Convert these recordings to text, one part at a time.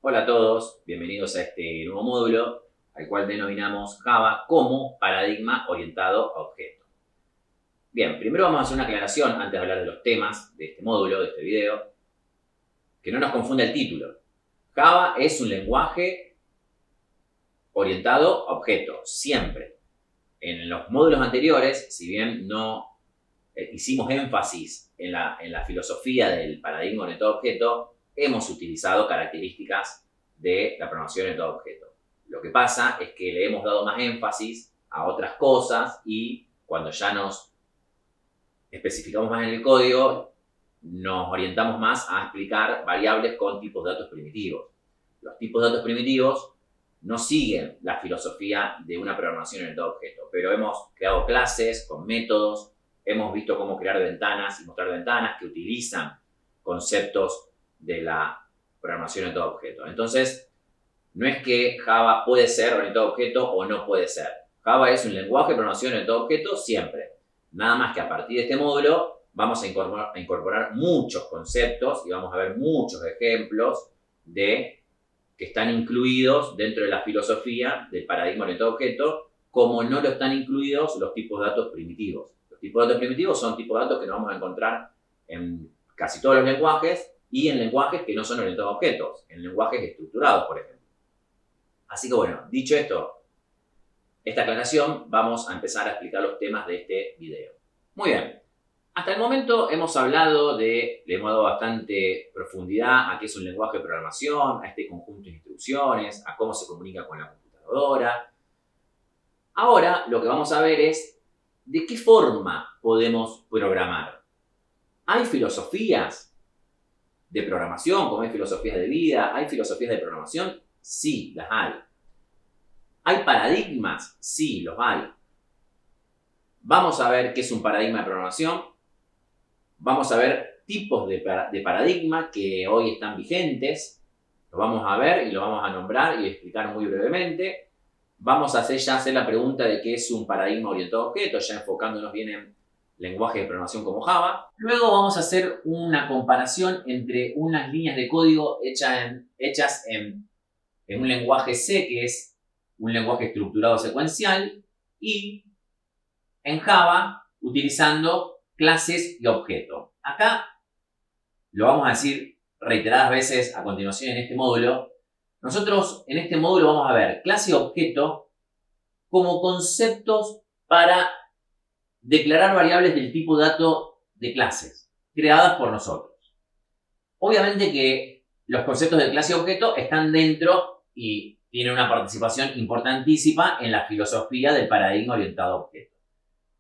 Hola a todos, bienvenidos a este nuevo módulo, al cual denominamos Java como paradigma orientado a objeto. Bien, primero vamos a hacer una aclaración antes de hablar de los temas de este módulo, de este video, que no nos confunda el título. Java es un lenguaje orientado a objeto, siempre. En los módulos anteriores, si bien no hicimos énfasis en la filosofía del paradigma orientado a objeto, hemos utilizado características de la programación orientada a objeto. Lo que pasa es que le hemos dado más énfasis a otras cosas y cuando ya nos especificamos más en el código, nos orientamos más a explicar variables con tipos de datos primitivos. Los tipos de datos primitivos no siguen la filosofía de una programación orientada a objeto, pero hemos creado clases con métodos, hemos visto cómo crear ventanas y mostrar ventanas que utilizan conceptos de la programación orientada a objeto. Entonces, no es que Java puede ser orientado a objeto o no puede ser. Java es un lenguaje de programación orientado a objeto siempre. Nada más que a partir de este módulo vamos a incorporar muchos conceptos y vamos a ver muchos ejemplos que están incluidos dentro de la filosofía del paradigma orientado a objeto, como no lo están incluidos los tipos de datos primitivos. Los tipos de datos primitivos son tipos de datos que nos vamos a encontrar en casi todos los lenguajes y en lenguajes que no son orientados a objetos, en lenguajes estructurados, por ejemplo. Así que bueno, dicho esto, esta aclaración, vamos a empezar a explicar los temas de este video. Muy bien, hasta el momento le hemos dado bastante profundidad a qué es un lenguaje de programación, a este conjunto de instrucciones, a cómo se comunica con la computadora. Ahora lo que vamos a ver es de qué forma podemos programar. ¿Hay filosofías de programación, como hay filosofías de vida? ¿Hay filosofías de programación? Sí, las hay. ¿Hay paradigmas? Sí, los hay. Vamos a ver qué es un paradigma de programación. Vamos a ver tipos de paradigma que hoy están vigentes. Los vamos a ver y los vamos a nombrar y explicar muy brevemente. Vamos a hacer la pregunta de qué es un paradigma orientado a objetos, ya enfocándonos bien en lenguajes de programación como Java. Luego vamos a hacer una comparación entre unas líneas de código hechas en un lenguaje C, que es un lenguaje estructurado secuencial, y en Java utilizando clases y objetos. Acá lo vamos a decir reiteradas veces a continuación en este módulo. Nosotros en este módulo vamos a ver clase y objeto como conceptos para declarar variables del tipo dato de clases creadas por nosotros. Obviamente que los conceptos de clase y objeto están dentro y tienen una participación importantísima en la filosofía del paradigma orientado a objeto.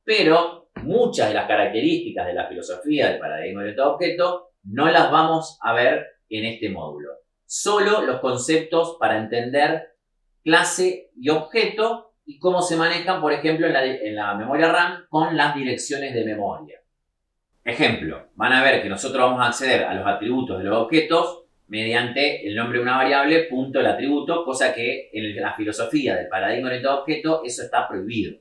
Pero muchas de las características de la filosofía del paradigma orientado a objeto no las vamos a ver en este módulo. Solo los conceptos para entender clase y objeto y cómo se manejan, por ejemplo, en la memoria RAM con las direcciones de memoria. Ejemplo, van a ver que nosotros vamos a acceder a los atributos de los objetos mediante el nombre de una variable, punto del atributo, cosa que en la filosofía del paradigma orientado a objeto eso está prohibido.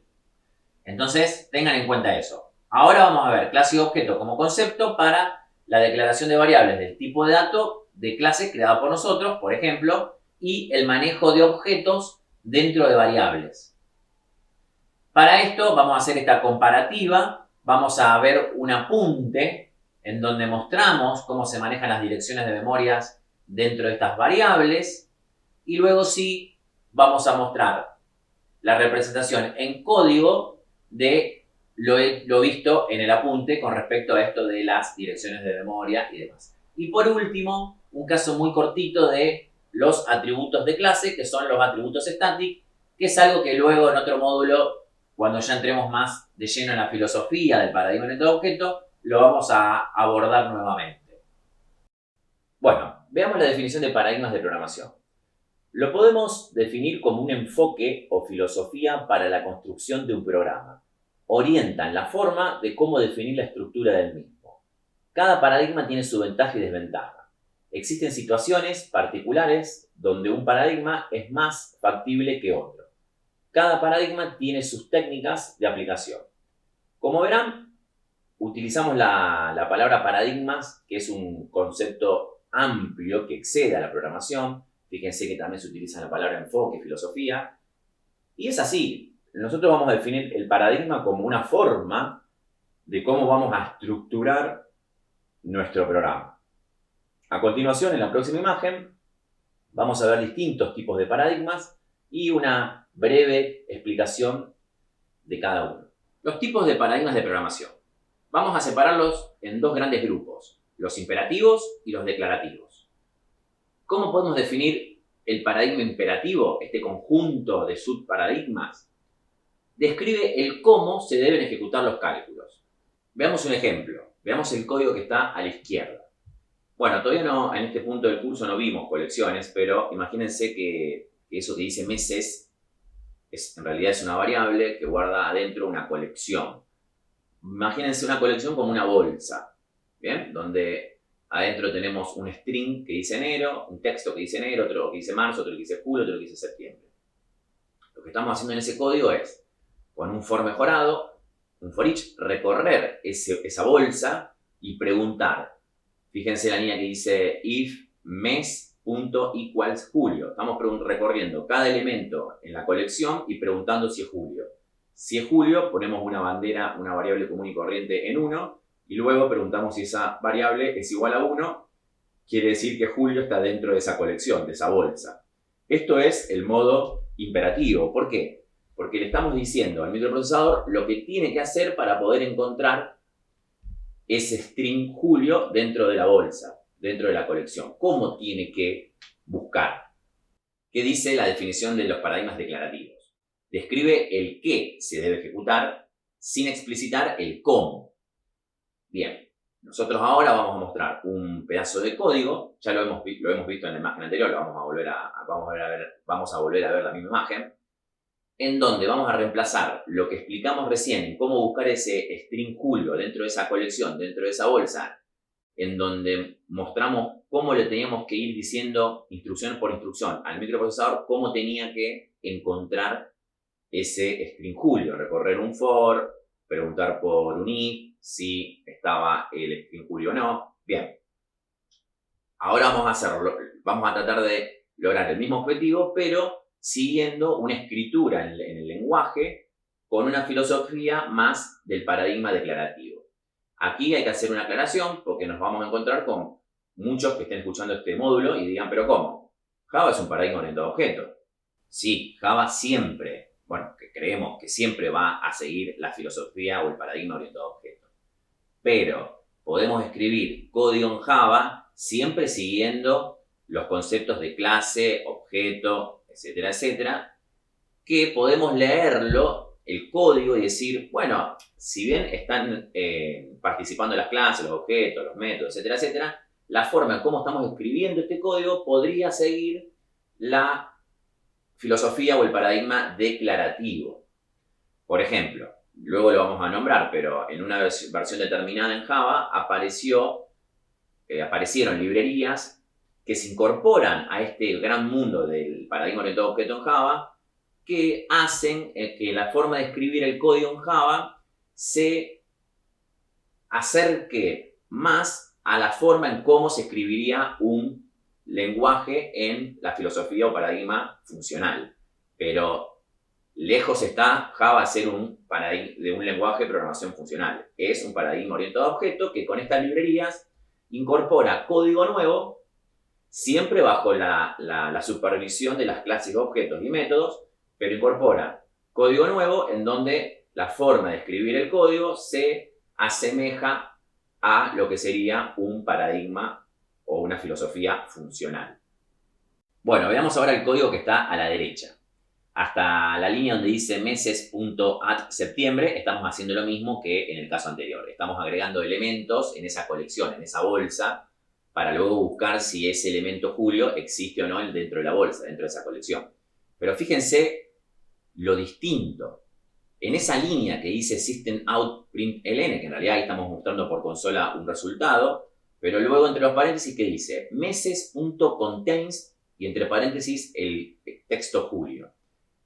Entonces, tengan en cuenta eso. Ahora vamos a ver clase y objeto como concepto para la declaración de variables del tipo de dato de clase creada por nosotros, por ejemplo, y el manejo de objetos dentro de variables. Para esto vamos a hacer esta comparativa, vamos a ver un apunte en donde mostramos cómo se manejan las direcciones de memorias dentro de estas variables y luego sí vamos a mostrar la representación en código de lo visto en el apunte con respecto a esto de las direcciones de memoria y demás. Y por último, un caso muy cortito de los atributos de clase, que son los atributos static, que es algo que luego en otro módulo, cuando ya entremos más de lleno en la filosofía del paradigma orientado a objeto, lo vamos a abordar nuevamente. Bueno, veamos la definición de paradigmas de programación. Lo podemos definir como un enfoque o filosofía para la construcción de un programa. Orientan la forma de cómo definir la estructura del mismo. Cada paradigma tiene su ventaja y desventaja. Existen situaciones particulares donde un paradigma es más factible que otro. Cada paradigma tiene sus técnicas de aplicación. Como verán, utilizamos la palabra paradigmas, que es un concepto amplio que excede a la programación, Fíjense que también se utiliza la palabra enfoque, filosofía. Y es así. Nosotros vamos a definir el paradigma como una forma de cómo vamos a estructurar nuestro programa. A continuación, en la próxima imagen, vamos a ver distintos tipos de paradigmas y una breve explicación de cada uno. Los tipos de paradigmas de programación. Vamos a separarlos en dos grandes grupos, los imperativos y los declarativos. ¿Cómo podemos definir el paradigma imperativo, este conjunto de subparadigmas? Describe el cómo se deben ejecutar los cálculos. Veamos un ejemplo. Veamos el código que está a la izquierda. Bueno, todavía no, en este punto del curso no vimos colecciones, pero imagínense que eso que dice meses en realidad es una variable que guarda adentro una colección. Imagínense una colección como una bolsa, ¿bien? Donde adentro tenemos un string que dice enero, un texto que dice enero, otro que dice marzo, otro que dice julio, otro que dice septiembre. Lo que estamos haciendo en ese código es, con un for mejorado, un for each, recorrer esa bolsa y preguntar. Fíjense la línea que dice if mes.equals julio. Estamos recorriendo cada elemento en la colección y preguntando si es julio. Si es julio, ponemos una bandera, una variable común y corriente en 1, y luego preguntamos si esa variable es igual a 1, quiere decir que julio está dentro de esa colección, de esa bolsa. Esto es el modo imperativo. ¿Por qué? Porque le estamos diciendo al microprocesador lo que tiene que hacer para poder encontrar ese string julio dentro de la bolsa, dentro de la colección. ¿Cómo tiene que buscar? ¿Qué dice la definición de los paradigmas declarativos? Describe el qué se debe ejecutar sin explicitar el cómo. Bien, nosotros ahora vamos a mostrar un pedazo de código, ya lo hemos visto en la imagen anterior, vamos a volver a ver la misma imagen, en donde vamos a reemplazar lo que explicamos recién en cómo buscar ese string julio dentro de esa colección, dentro de esa bolsa, en donde mostramos cómo le teníamos que ir diciendo instrucción por instrucción al microprocesador cómo tenía que encontrar ese string julio, recorrer un for, preguntar por un if, si estaba el string julio o no. Bien, ahora vamos a tratar de lograr el mismo objetivo, pero siguiendo una escritura en el lenguaje con una filosofía más del paradigma declarativo. Aquí hay que hacer una aclaración porque nos vamos a encontrar con muchos que estén escuchando este módulo y digan, ¿pero cómo? Java es un paradigma orientado a objetos. Sí, Java siempre, que creemos que siempre va a seguir la filosofía o el paradigma orientado a objetos. Pero podemos escribir código en Java siempre siguiendo los conceptos de clase, objeto, etcétera, etcétera, que podemos leerlo, el código, y decir, bueno, si bien están participando las clases, los objetos, los métodos, etcétera, etcétera, la forma en cómo estamos escribiendo este código podría seguir la filosofía o el paradigma declarativo. Por ejemplo, luego lo vamos a nombrar, pero en una versión determinada en Java aparecieron librerías que se incorporan a este gran mundo del paradigma orientado a objetos en Java, que hacen que la forma de escribir el código en Java se acerque más a la forma en cómo se escribiría un lenguaje en la filosofía o paradigma funcional. Pero lejos está Java ser un lenguaje de programación funcional. Es un paradigma orientado a objetos que con estas librerías incorpora código nuevo, siempre bajo la supervisión de las clases, objetos y métodos, pero incorpora código nuevo en donde la forma de escribir el código se asemeja a lo que sería un paradigma o una filosofía funcional. Bueno, veamos ahora el código que está a la derecha. Hasta la línea donde dice meses.add septiembre, estamos haciendo lo mismo que en el caso anterior. Estamos agregando elementos en esa colección, en esa bolsa, para luego buscar si ese elemento julio existe o no dentro de la bolsa, dentro de esa colección. Pero fíjense lo distinto. En esa línea que dice systemout.println, que en realidad ahí estamos mostrando por consola un resultado, pero luego entre los paréntesis que dice meses.contains y entre paréntesis el texto julio.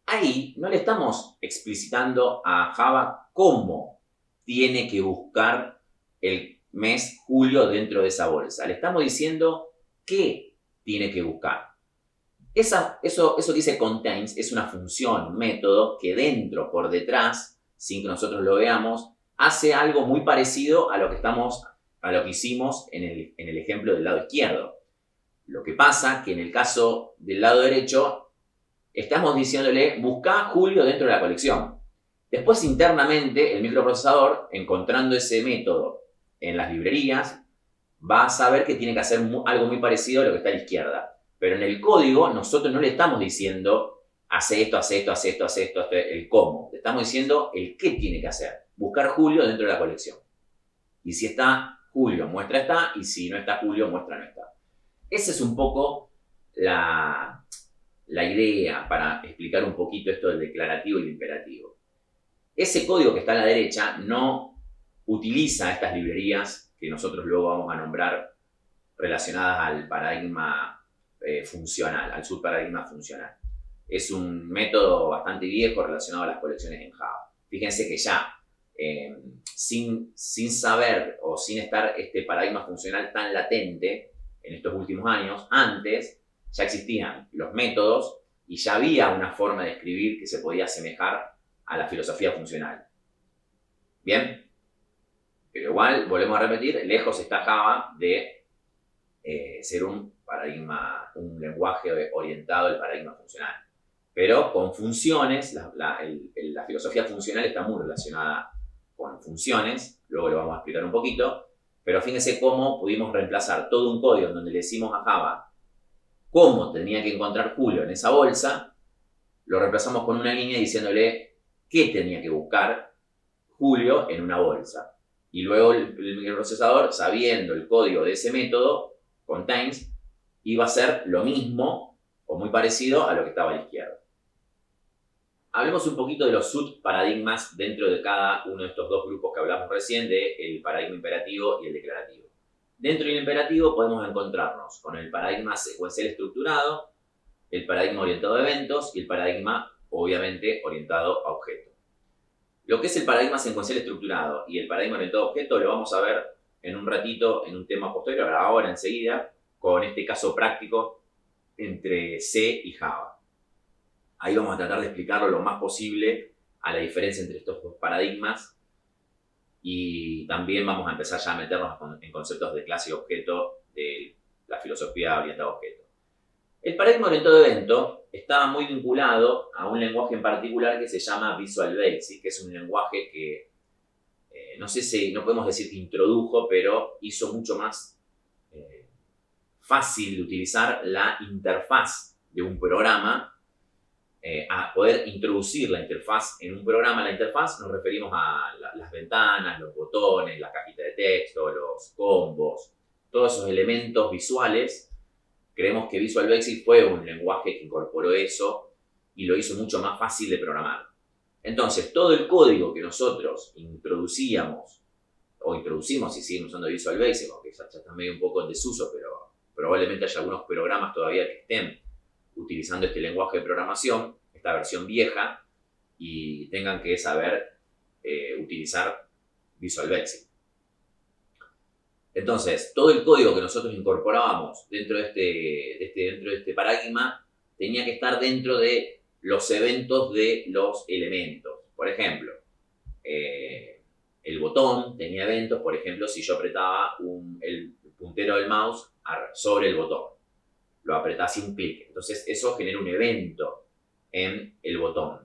Ahí no le estamos explicitando a Java cómo tiene que buscar el mes julio dentro de esa bolsa. Le estamos diciendo qué tiene que buscar. Eso que dice contains es una función, un método que dentro, por detrás, sin que nosotros lo veamos, hace algo muy parecido a lo que hicimos en el ejemplo del lado izquierdo. Lo que pasa que en el caso del lado derecho, estamos diciéndole, busca Julio dentro de la colección. Después, internamente, el microprocesador, encontrando ese método en las librerías, va a saber que tiene que hacer algo muy parecido a lo que está a la izquierda. Pero en el código, nosotros no le estamos diciendo, hace esto, hace esto, hace esto, hace esto, el cómo. Le estamos diciendo el qué tiene que hacer. Buscar Julio dentro de la colección. Y si está Julio, muestra está, y si no está Julio, muestra no está. Esa es un poco la idea para explicar un poquito esto del declarativo y el imperativo. Ese código que está a la derecha no utiliza estas librerías que nosotros luego vamos a nombrar relacionadas al paradigma funcional, al subparadigma funcional. Es un método bastante viejo relacionado a las colecciones en Java. Fíjense que ya sin saber o sin estar este paradigma funcional tan latente en estos últimos años, antes ya existían los métodos y ya había una forma de escribir que se podía asemejar a la filosofía funcional. ¿Bien? Pero igual, volvemos a repetir, lejos está Java de ser un lenguaje orientado al paradigma funcional. Pero con funciones, la filosofía funcional está muy relacionada con funciones, luego lo vamos a explicar un poquito, pero fíjense cómo pudimos reemplazar todo un código en donde le decimos a Java cómo tenía que encontrar Julio en esa bolsa, lo reemplazamos con una línea diciéndole qué tenía que buscar Julio en una bolsa. Y luego el microprocesador, sabiendo el código de ese método, contains, iba a ser lo mismo o muy parecido a lo que estaba a la izquierda. Hablemos un poquito de los subparadigmas dentro de cada uno de estos dos grupos que hablamos recién, del paradigma imperativo y el declarativo. Dentro del imperativo podemos encontrarnos con el paradigma secuencial estructurado, el paradigma orientado a eventos y el paradigma, obviamente, orientado a objetos. Lo que es el paradigma secuencial estructurado y el paradigma orientado a objetos lo vamos a ver en un ratito en un tema posterior, ahora enseguida, con este caso práctico entre C y Java. Ahí vamos a tratar de explicarlo lo más posible a la diferencia entre estos dos paradigmas y también vamos a empezar ya a meternos en conceptos de clase y objeto de la filosofía orientada a objeto. El paradigma orientado a evento está muy vinculado a un lenguaje en particular que se llama Visual Basic, que es un lenguaje que no sé si no podemos decir que introdujo, pero hizo mucho más fácil de utilizar la interfaz de un programa. A poder introducir la interfaz en un programa. La interfaz nos referimos a las ventanas, los botones, la cajita de texto, los combos, todos esos elementos visuales. Creemos que Visual Basic fue un lenguaje que incorporó eso y lo hizo mucho más fácil de programar. Entonces, todo el código que nosotros introducimos y siguen usando Visual Basic, aunque ya está medio un poco en desuso, pero probablemente haya algunos programas todavía que estén utilizando este lenguaje de programación, esta versión vieja, y tengan que saber utilizar Visual Basic. Entonces, todo el código que nosotros incorporábamos dentro de este paradigma tenía que estar dentro de los eventos de los elementos. Por ejemplo, el botón tenía eventos, por ejemplo, si yo apretaba el puntero del mouse sobre el botón. Lo apretás y un clic. Entonces eso genera un evento en el botón.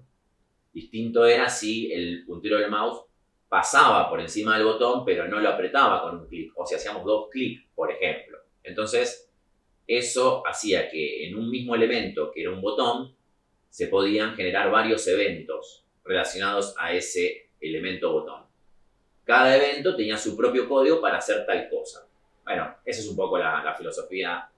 Distinto era si el puntero del mouse pasaba por encima del botón, pero no lo apretaba con un clic. O si hacíamos dos clics, por ejemplo. Entonces, eso hacía que en un mismo elemento, que era un botón, se podían generar varios eventos relacionados a ese elemento botón. Cada evento tenía su propio código para hacer tal cosa. Bueno, esa es un poco la filosofía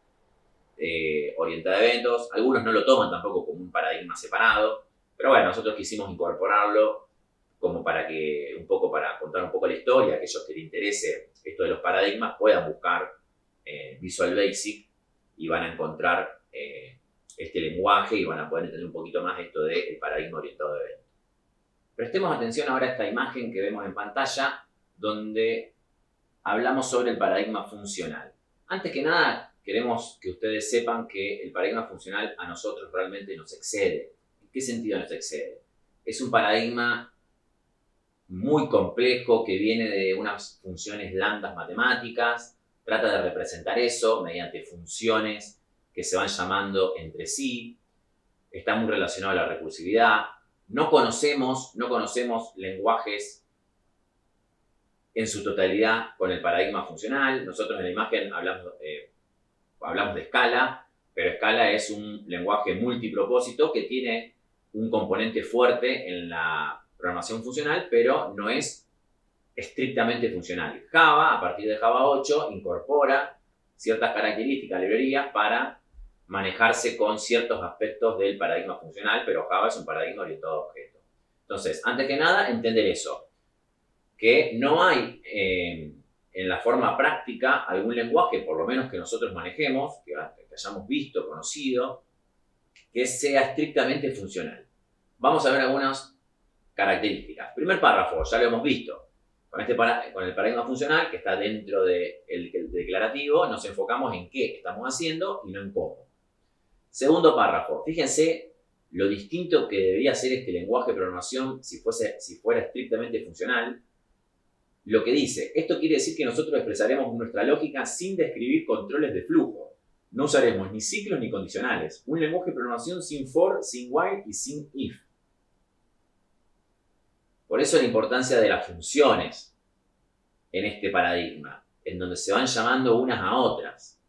orientada a eventos. Algunos no lo toman tampoco como un paradigma separado, pero bueno, nosotros quisimos incorporarlo como para contar un poco la historia, aquellos que les interese esto de los paradigmas puedan buscar Visual Basic y van a encontrar este lenguaje y van a poder entender un poquito más esto del paradigma orientado a eventos. Prestemos atención ahora a esta imagen que vemos en pantalla, donde hablamos sobre el paradigma funcional. Antes que nada, queremos que ustedes sepan que el paradigma funcional a nosotros realmente nos excede. ¿En qué sentido nos excede? Es un paradigma muy complejo que viene de unas funciones lambdas matemáticas, trata de representar eso mediante funciones que se van llamando entre sí, está muy relacionado a la recursividad. No conocemos lenguajes en su totalidad con el paradigma funcional. Nosotros en la imagen hablamos de Scala, pero Scala es un lenguaje multipropósito que tiene un componente fuerte en la programación funcional, pero no es estrictamente funcional. Java, a partir de Java 8, incorpora ciertas características, librerías para manejarse con ciertos aspectos del paradigma funcional, pero Java es un paradigma orientado a objetos. Entonces, antes que nada, entender eso, que no hay en la forma práctica algún lenguaje, por lo menos que nosotros manejemos, que hayamos visto, conocido, que sea estrictamente funcional. Vamos a ver algunas características. Primer párrafo, ya lo hemos visto. Con el paradigma funcional, que está dentro del declarativo, nos enfocamos en qué estamos haciendo y no en cómo. Segundo párrafo, fíjense lo distinto que debería ser este lenguaje de programación si fuera estrictamente funcional. Lo que dice, esto quiere decir que nosotros expresaremos nuestra lógica sin describir controles de flujo. No usaremos ni ciclos ni condicionales. Un lenguaje de programación sin for, sin while y sin if. Por eso la importancia de las funciones en este paradigma, en donde se van llamando unas a otras.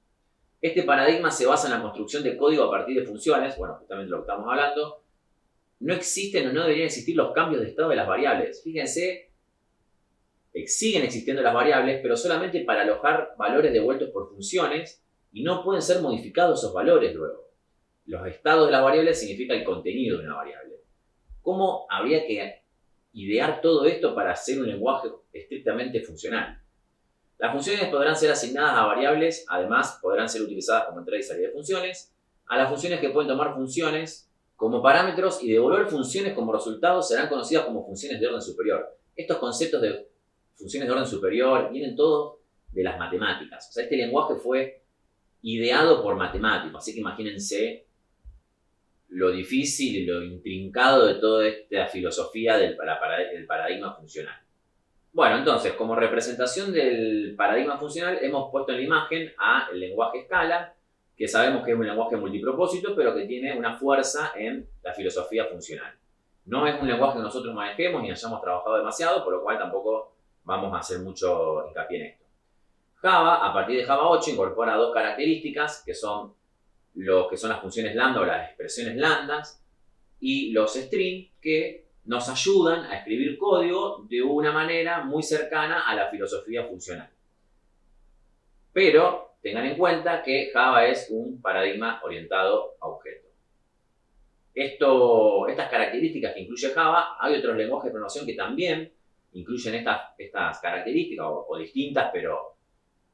Este paradigma se basa en la construcción de código a partir de funciones, bueno, justamente lo que estamos hablando. No existen o no deberían existir los cambios de estado de las variables. Fíjense, siguen existiendo las variables, pero solamente para alojar valores devueltos por funciones y no pueden ser modificados esos valores luego. Los estados de las variables significa el contenido de una variable. ¿Cómo habría que idear todo esto para hacer un lenguaje estrictamente funcional? Las funciones podrán ser asignadas a variables, además podrán ser utilizadas como entrada y salida de funciones. A las funciones que pueden tomar funciones como parámetros y devolver funciones como resultados serán conocidas como funciones de orden superior. Estos conceptos de funciones de orden superior vienen todos de las matemáticas. O sea, este lenguaje fue ideado por matemáticos, así que imagínense lo difícil y lo intrincado de toda esta filosofía del paradigma funcional. Bueno, entonces, como representación del paradigma funcional, hemos puesto en la imagen el lenguaje Scala, que sabemos que es un lenguaje multipropósito, pero que tiene una fuerza en la filosofía funcional. No es un lenguaje que nosotros manejemos ni hayamos trabajado demasiado, por lo cual tampoco vamos a hacer mucho hincapié en esto. Java, a partir de Java 8, incorpora dos características, que son lo que son las funciones lambda o las expresiones lambdas, y los string, que nos ayudan a escribir código de una manera muy cercana a la filosofía funcional. Pero tengan en cuenta que Java es un paradigma orientado a objetos. Estas características que incluye Java, hay otros lenguajes de programación que también incluyen estas características o distintas, pero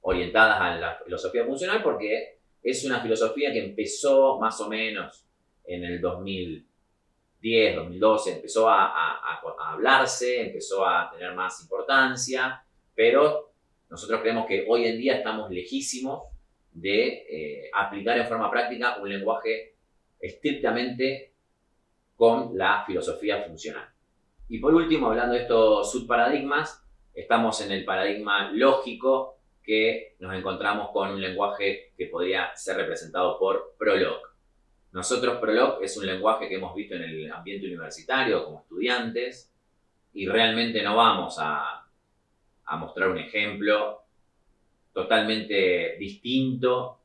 orientadas a la filosofía funcional, porque es una filosofía que empezó más o menos en el 2010, 2012, empezó a hablarse, empezó a tener más importancia, pero nosotros creemos que hoy en día estamos lejísimos de aplicar en forma práctica un lenguaje estrictamente con la filosofía funcional. Y por último, hablando de estos subparadigmas, estamos en el paradigma lógico, que nos encontramos con un lenguaje que podría ser representado por Prolog. Nosotros Prolog es un lenguaje que hemos visto en el ambiente universitario como estudiantes y realmente no vamos a mostrar un ejemplo totalmente distinto.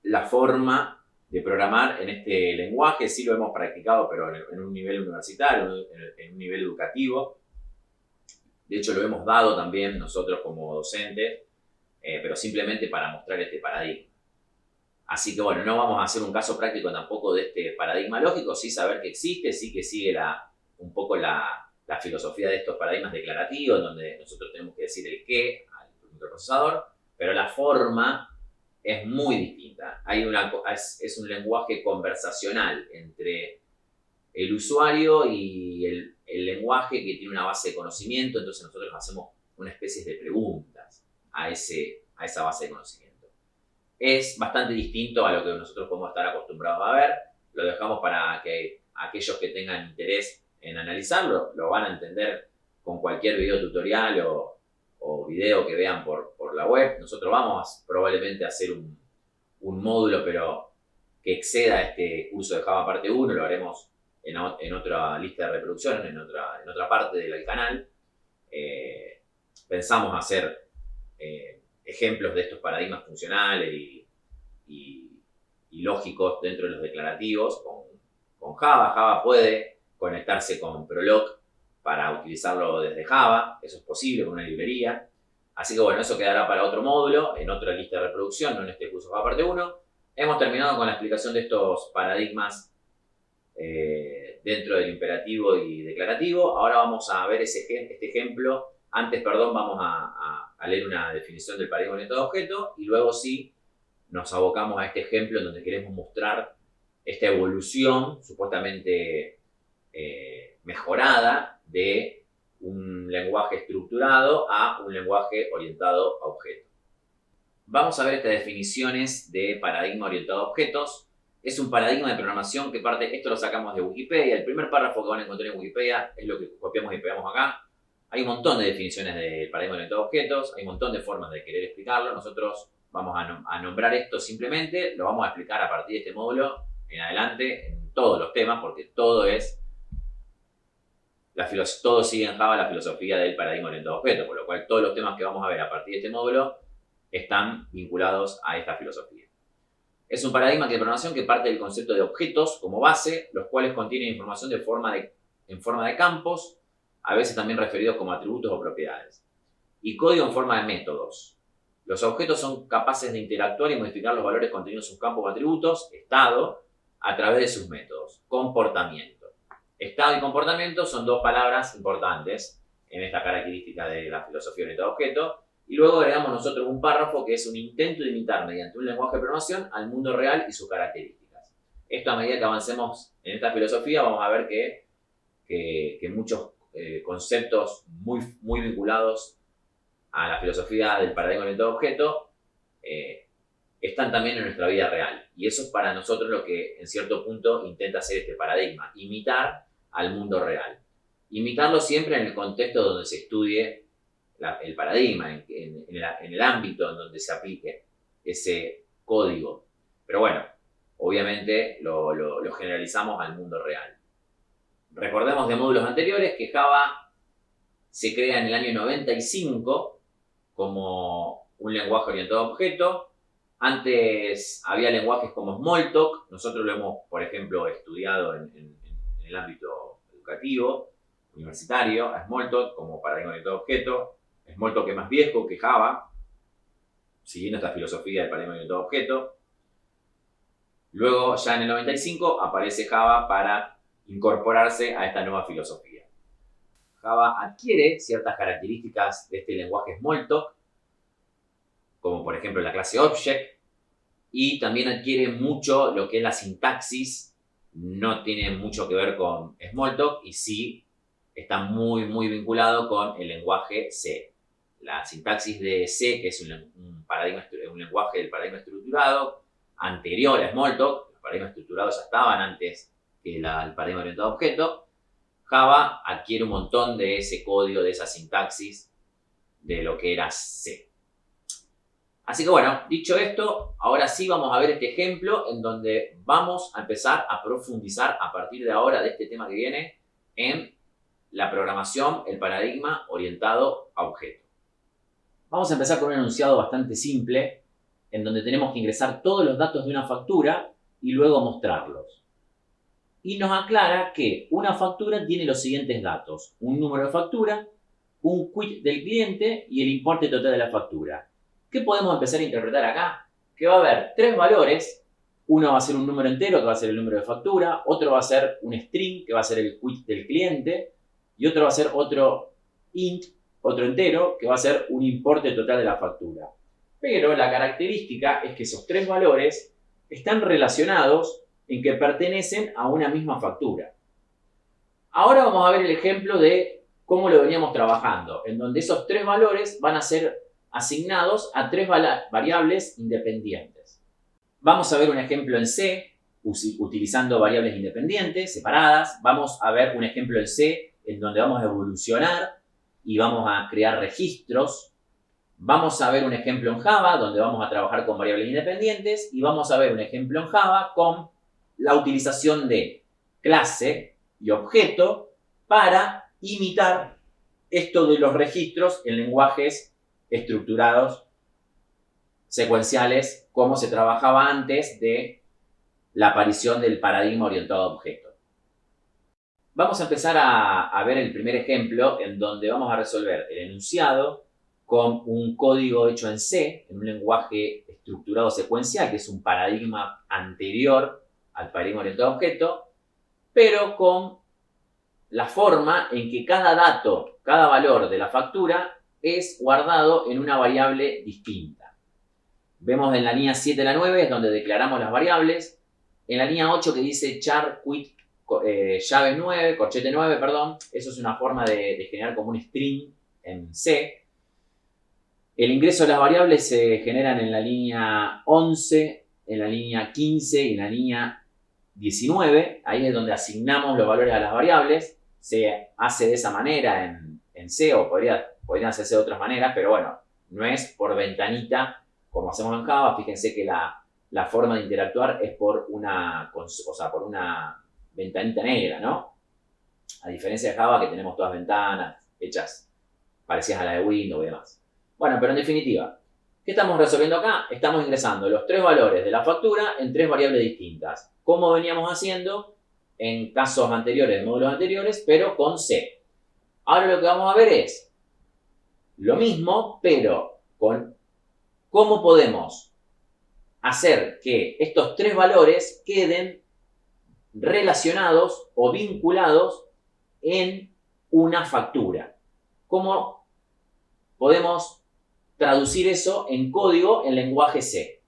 La forma de programar en este lenguaje sí lo hemos practicado, pero en un nivel universitario, en un nivel educativo. De hecho, lo hemos dado también nosotros como docentes, pero simplemente para mostrar este paradigma. Así que bueno, no vamos a hacer un caso práctico tampoco de este paradigma lógico, sí saber que existe, sí que sigue un poco la filosofía de estos paradigmas declarativos, donde nosotros tenemos que decir el qué al microprocesador, pero la forma es muy distinta. Es un lenguaje conversacional entre el usuario y el lenguaje, que tiene una base de conocimiento, entonces nosotros hacemos una especie de preguntas a esa base de conocimiento. es bastante distinto a lo que nosotros podemos estar acostumbrados a ver. Lo dejamos para que aquellos que tengan interés en analizarlo lo van a entender con cualquier video tutorial o video que vean por la web. Nosotros vamos probablemente a hacer un módulo, pero que exceda este curso de Java parte 1, lo haremos en otra lista de reproducción, en otra parte del canal. Pensamos hacer ejemplos de estos paradigmas funcionales y lógicos dentro de los declarativos con Java. Java puede conectarse con Prolog para utilizarlo desde Java, eso es posible con una librería. Así que bueno, eso quedará para otro módulo, en otra lista de reproducción, no en este curso Java parte 1. Hemos terminado con la explicación de estos paradigmas dentro del imperativo y declarativo. Ahora vamos a ver este ejemplo. Antes, vamos a leer una definición del paradigma orientado a objeto y luego sí nos abocamos a este ejemplo en donde queremos mostrar esta evolución supuestamente mejorada de un lenguaje estructurado a un lenguaje orientado a objetos. Vamos a ver estas definiciones de paradigma orientado a objetos. Es un paradigma de programación que parte, esto lo sacamos de Wikipedia, el primer párrafo que van a encontrar en Wikipedia es lo que copiamos y pegamos acá. Hay un montón de definiciones del paradigma orientado a objetos, hay un montón de formas de querer explicarlo. Nosotros vamos a nombrar esto simplemente, lo vamos a explicar a partir de este módulo en adelante en todos los temas, porque todo sigue en Java la filosofía del paradigma orientado a objetos, por lo cual todos los temas que vamos a ver a partir de este módulo están vinculados a esta filosofía. Es un paradigma de programación que parte del concepto de objetos como base, los cuales contienen información en forma de campos, a veces también referidos como atributos o propiedades, y código en forma de métodos. Los objetos son capaces de interactuar y modificar los valores contenidos en sus campos o atributos, estado, a través de sus métodos. Comportamiento. Estado y comportamiento son dos palabras importantes en esta característica de la filosofía orientada a objeto. Y luego agregamos nosotros un párrafo que es un intento de imitar mediante un lenguaje de programación al mundo real y sus características. Esto, a medida que avancemos en esta filosofía, vamos a ver que muchos conceptos muy vinculados a la filosofía del paradigma orientado a objeto están también en nuestra vida real. Y eso es para nosotros lo que en cierto punto intenta hacer este paradigma, imitar al mundo real. Imitarlo siempre en el contexto donde se estudie el paradigma, en el ámbito en donde se aplique ese código. Pero bueno, obviamente lo generalizamos al mundo real. Recordemos de módulos anteriores que Java se crea en el año 95 como un lenguaje orientado a objeto. Antes había lenguajes como Smalltalk, nosotros lo hemos, por ejemplo, estudiado en el ámbito educativo, universitario, a Smalltalk como paradigma orientado a objeto. Smalltalk es más viejo que Java, siguiendo esta filosofía del paradigma orientado a objeto. Luego, ya en el 95, aparece Java para incorporarse a esta nueva filosofía. Java adquiere ciertas características de este lenguaje Smalltalk, como por ejemplo la clase Object, y también adquiere mucho lo que es la sintaxis. No tiene mucho que ver con Smalltalk y sí está muy vinculado con el lenguaje C. La sintaxis de C, que es un lenguaje del paradigma estructurado, anterior a Smalltalk. Los paradigmas estructurados ya estaban antes que el paradigma orientado a objeto. Java adquiere un montón de ese código, de esa sintaxis, de lo que era C. Así que bueno, dicho esto, ahora sí vamos a ver este ejemplo en donde vamos a empezar a profundizar a partir de ahora de este tema que viene en la programación, el paradigma orientado a objeto. Vamos a empezar con un enunciado bastante simple en donde tenemos que ingresar todos los datos de una factura y luego mostrarlos. Y nos aclara que una factura tiene los siguientes datos: un número de factura, un quit del cliente y el importe total de la factura. ¿Qué podemos empezar a interpretar acá? Que va a haber tres valores. Uno va a ser un número entero, que va a ser el número de factura. Otro va a ser un string, que va a ser el quit del cliente. Y otro va a ser otro int, otro entero, que va a ser un importe total de la factura. Pero la característica es que esos tres valores están relacionados en que pertenecen a una misma factura. Ahora vamos a ver el ejemplo de cómo lo veníamos trabajando, en donde esos tres valores van a ser asignados a tres variables independientes. Vamos a ver un ejemplo en C, utilizando variables independientes, separadas. Vamos a ver un ejemplo en C, en donde vamos a evolucionar y vamos a crear registros. Vamos a ver un ejemplo en Java, donde vamos a trabajar con variables independientes. Y vamos a ver un ejemplo en Java con la utilización de clase y objeto para imitar esto de los registros en lenguajes estructurados, secuenciales, como se trabajaba antes de la aparición del paradigma orientado a objeto. Vamos a empezar a ver el primer ejemplo en donde vamos a resolver el enunciado con un código hecho en C, en un lenguaje estructurado secuencial, que es un paradigma anterior al paradigma orientado a objeto, pero con la forma en que cada dato, cada valor de la factura es guardado en una variable distinta. Vemos en la línea 7 a la 9 es donde declaramos las variables. En la línea 8 que dice char quit llave 9, corchete 9, perdón, eso es una forma de generar como un string en C. El ingreso de las variables se generan en la línea 11, en la línea 15 y en la línea 19. Ahí es donde asignamos los valores a las variables. Se hace de esa manera en C, o podrían hacerse de otras maneras, pero bueno, no es por ventanita como hacemos en Java. Fíjense que la forma de interactuar es por una ventanita negra, ¿no? A diferencia de Java, que tenemos todas ventanas hechas parecidas a la de Windows y demás. Bueno, pero en definitiva, ¿qué estamos resolviendo acá? Estamos ingresando los tres valores de la factura en tres variables distintas, como veníamos haciendo en casos anteriores, de módulos anteriores, pero con C. Ahora lo que vamos a ver es lo mismo, pero con cómo podemos hacer que estos tres valores queden relacionados o vinculados en una factura. ¿Cómo podemos traducir eso en código en lenguaje C?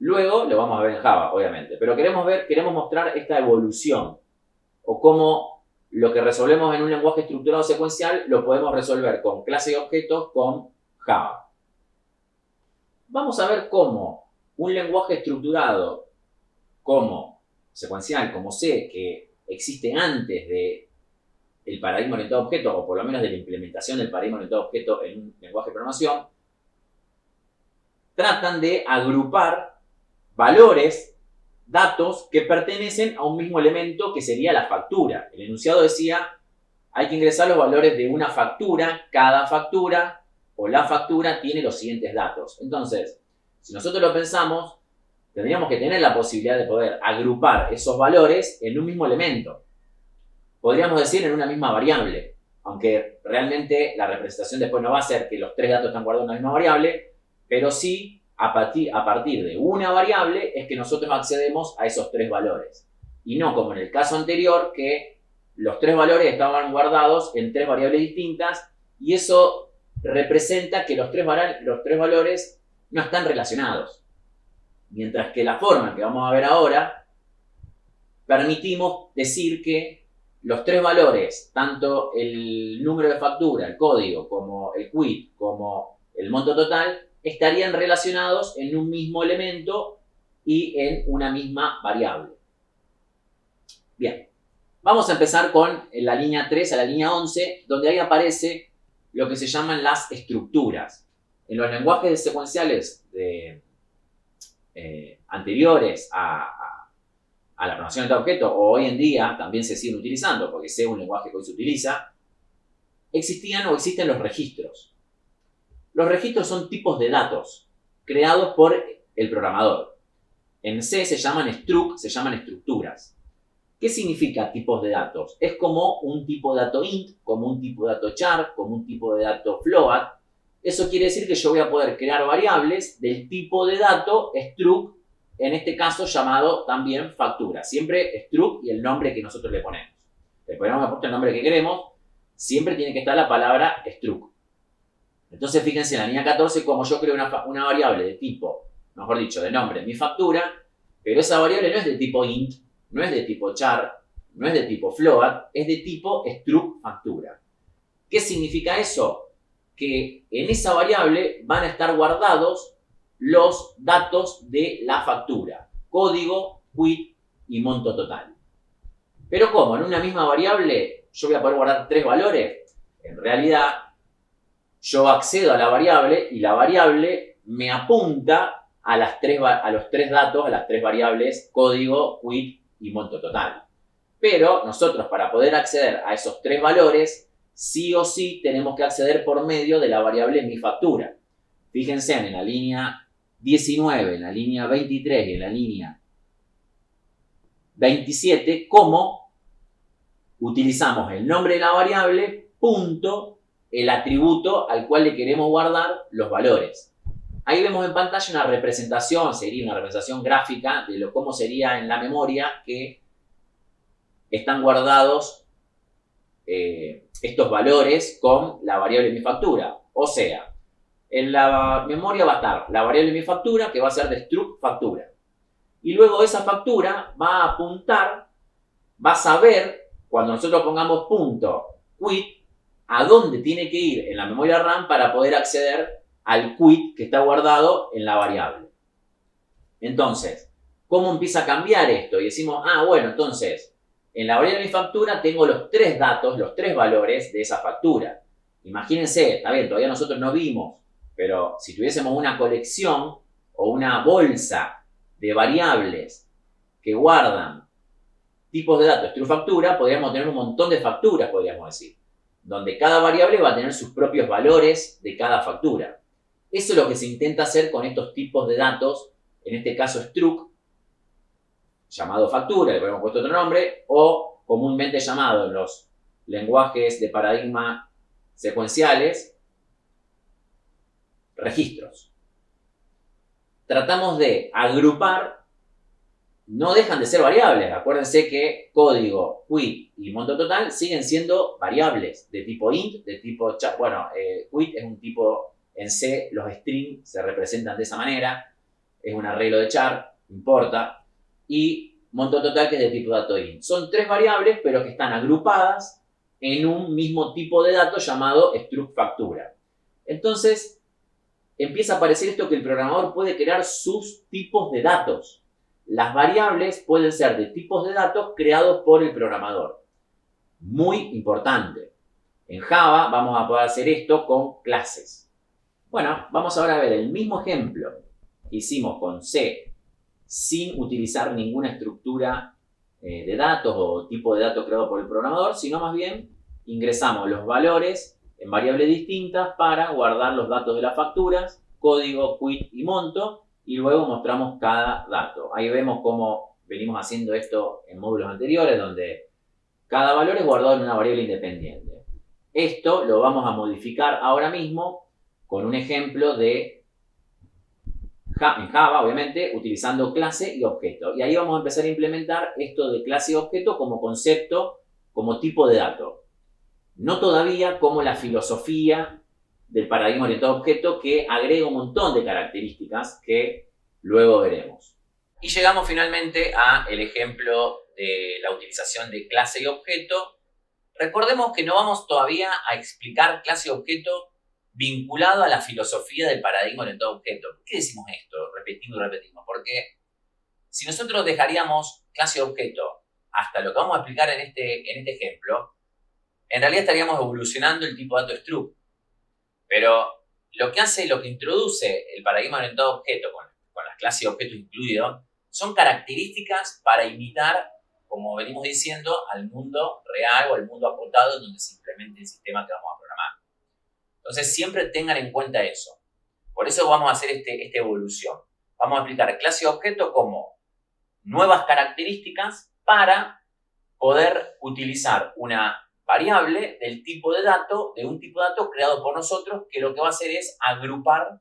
Luego lo vamos a ver en Java, obviamente, pero queremos mostrar esta evolución o cómo lo que resolvemos en un lenguaje estructurado secuencial lo podemos resolver con clase y objetos con Java. Vamos a ver cómo un lenguaje estructurado como secuencial, como C, que existe antes del paradigma orientado a objeto, o por lo menos de la implementación del paradigma orientado a objeto en un lenguaje de programación, tratan de agrupar valores, datos que pertenecen a un mismo elemento que sería la factura. El enunciado decía, hay que ingresar los valores de una factura, cada factura o la factura tiene los siguientes datos. Entonces, si nosotros lo pensamos, tendríamos que tener la posibilidad de poder agrupar esos valores en un mismo elemento. Podríamos decir en una misma variable, aunque realmente la representación después no va a ser que los tres datos están guardados en una misma variable, pero sí a partir de una variable es que nosotros accedemos a esos tres valores. Y no como en el caso anterior, que los tres valores estaban guardados en tres variables distintas y eso representa que los tres valores no están relacionados. Mientras que la forma que vamos a ver ahora, permitimos decir que los tres valores, tanto el número de factura, el código, como el quit, como el monto total, estarían relacionados en un mismo elemento y en una misma variable. Bien, vamos a empezar con la línea 3 a la línea 11, donde ahí aparece lo que se llaman las estructuras. En los lenguajes secuenciales anteriores a la programación de objeto, o hoy en día también se siguen utilizando, porque C es un lenguaje que hoy se utiliza, existían o existen los registros. Los registros son tipos de datos creados por el programador. En C se llaman estructuras. ¿Qué significa tipos de datos? Es como un tipo de dato int, como un tipo de dato char, como un tipo de dato float. Eso quiere decir que yo voy a poder crear variables del tipo de dato struct, en este caso llamado también factura. Siempre struct y el nombre que nosotros le ponemos. Le podemos poner el nombre que queremos, siempre tiene que estar la palabra struct. Entonces fíjense en la línea 14 como yo creo una variable de tipo, mejor dicho, de nombre mi factura, pero esa variable no es de tipo int, no es de tipo char, no es de tipo float, es de tipo struct factura. ¿Qué significa eso? Que en esa variable van a estar guardados los datos de la factura, código, quit y monto total. Pero ¿cómo? En una misma variable yo voy a poder guardar 3 valores. En realidad, yo accedo a la variable y la variable me apunta a los 3 datos, a las 3 variables, código, quit y monto total. Pero nosotros, para poder acceder a esos 3 valores, sí o sí tenemos que acceder por medio de la variable mi factura. Fíjense en la línea 19, en la línea 23 y en la línea 27, cómo utilizamos el nombre de la variable, punto, el atributo al cual le queremos guardar los valores. Ahí vemos en pantalla una representación, sería una representación gráfica de cómo sería en la memoria que están guardados estos valores con la variable mi factura. O sea, en la memoria va a estar la variable mi factura, que va a ser de struct factura. Y luego esa factura va a apuntar, va a saber, cuando nosotros pongamos punto quit, a dónde tiene que ir en la memoria RAM para poder acceder al quit que está guardado en la variable. Entonces, ¿cómo empieza a cambiar esto? Y decimos, bueno, entonces, en la variable de mi factura tengo los 3 datos, los 3 valores de esa factura. Imagínense, está bien, todavía nosotros no vimos, pero si tuviésemos una colección o una bolsa de variables que guardan tipos de datos true factura, podríamos tener un montón de facturas, podríamos decir, donde cada variable va a tener sus propios valores de cada factura. Eso es lo que se intenta hacer con estos tipos de datos, en este caso struct, llamado factura, le ponemos puesto otro nombre, o comúnmente llamado en los lenguajes de paradigma secuenciales, registros. Tratamos de agrupar, no dejan de ser variables. Acuérdense que código, quit y monto total siguen siendo variables de tipo int, de tipo char. Bueno, quit es un tipo en C, los strings se representan de esa manera, es un arreglo de char, no importa, y monto total que es de tipo dato int. Son 3 variables, pero que están agrupadas en un mismo tipo de dato llamado struct factura. Entonces, empieza a aparecer esto que el programador puede crear sus tipos de datos. Las variables pueden ser de tipos de datos creados por el programador. Muy importante. En Java vamos a poder hacer esto con clases. Bueno, vamos ahora a ver el mismo ejemplo que hicimos con C sin utilizar ninguna estructura de datos o tipo de datos creado por el programador, sino más bien ingresamos los valores en variables distintas para guardar los datos de las facturas, código, quit y monto, y luego mostramos cada dato. Ahí vemos cómo venimos haciendo esto en módulos anteriores, donde cada valor es guardado en una variable independiente. Esto lo vamos a modificar ahora mismo con un ejemplo en Java, obviamente, utilizando clase y objeto. Y ahí vamos a empezar a implementar esto de clase y objeto como concepto, como tipo de dato. No todavía como la filosofía del paradigma orientado a objeto, que agrega un montón de características que luego veremos. Y llegamos finalmente al ejemplo de la utilización de clase y objeto. Recordemos que no vamos todavía a explicar clase y objeto vinculado a la filosofía del paradigma orientado a objeto. ¿Por qué decimos esto? Repetimos y repetimos. Porque si nosotros dejaríamos clase y objeto hasta lo que vamos a explicar en este ejemplo, en realidad estaríamos evolucionando el tipo de dato struct. Pero lo que introduce el paradigma orientado a objeto, con las clases y objetos incluidos, son características para imitar, como venimos diciendo, al mundo real o al mundo acotado en donde se implemente el sistema que vamos a programar. Entonces, siempre tengan en cuenta eso. Por eso vamos a hacer esta evolución. Vamos a explicar clase y objeto como nuevas características para poder utilizar una variable del tipo de dato, de un tipo de dato creado por nosotros, que lo que va a hacer es agrupar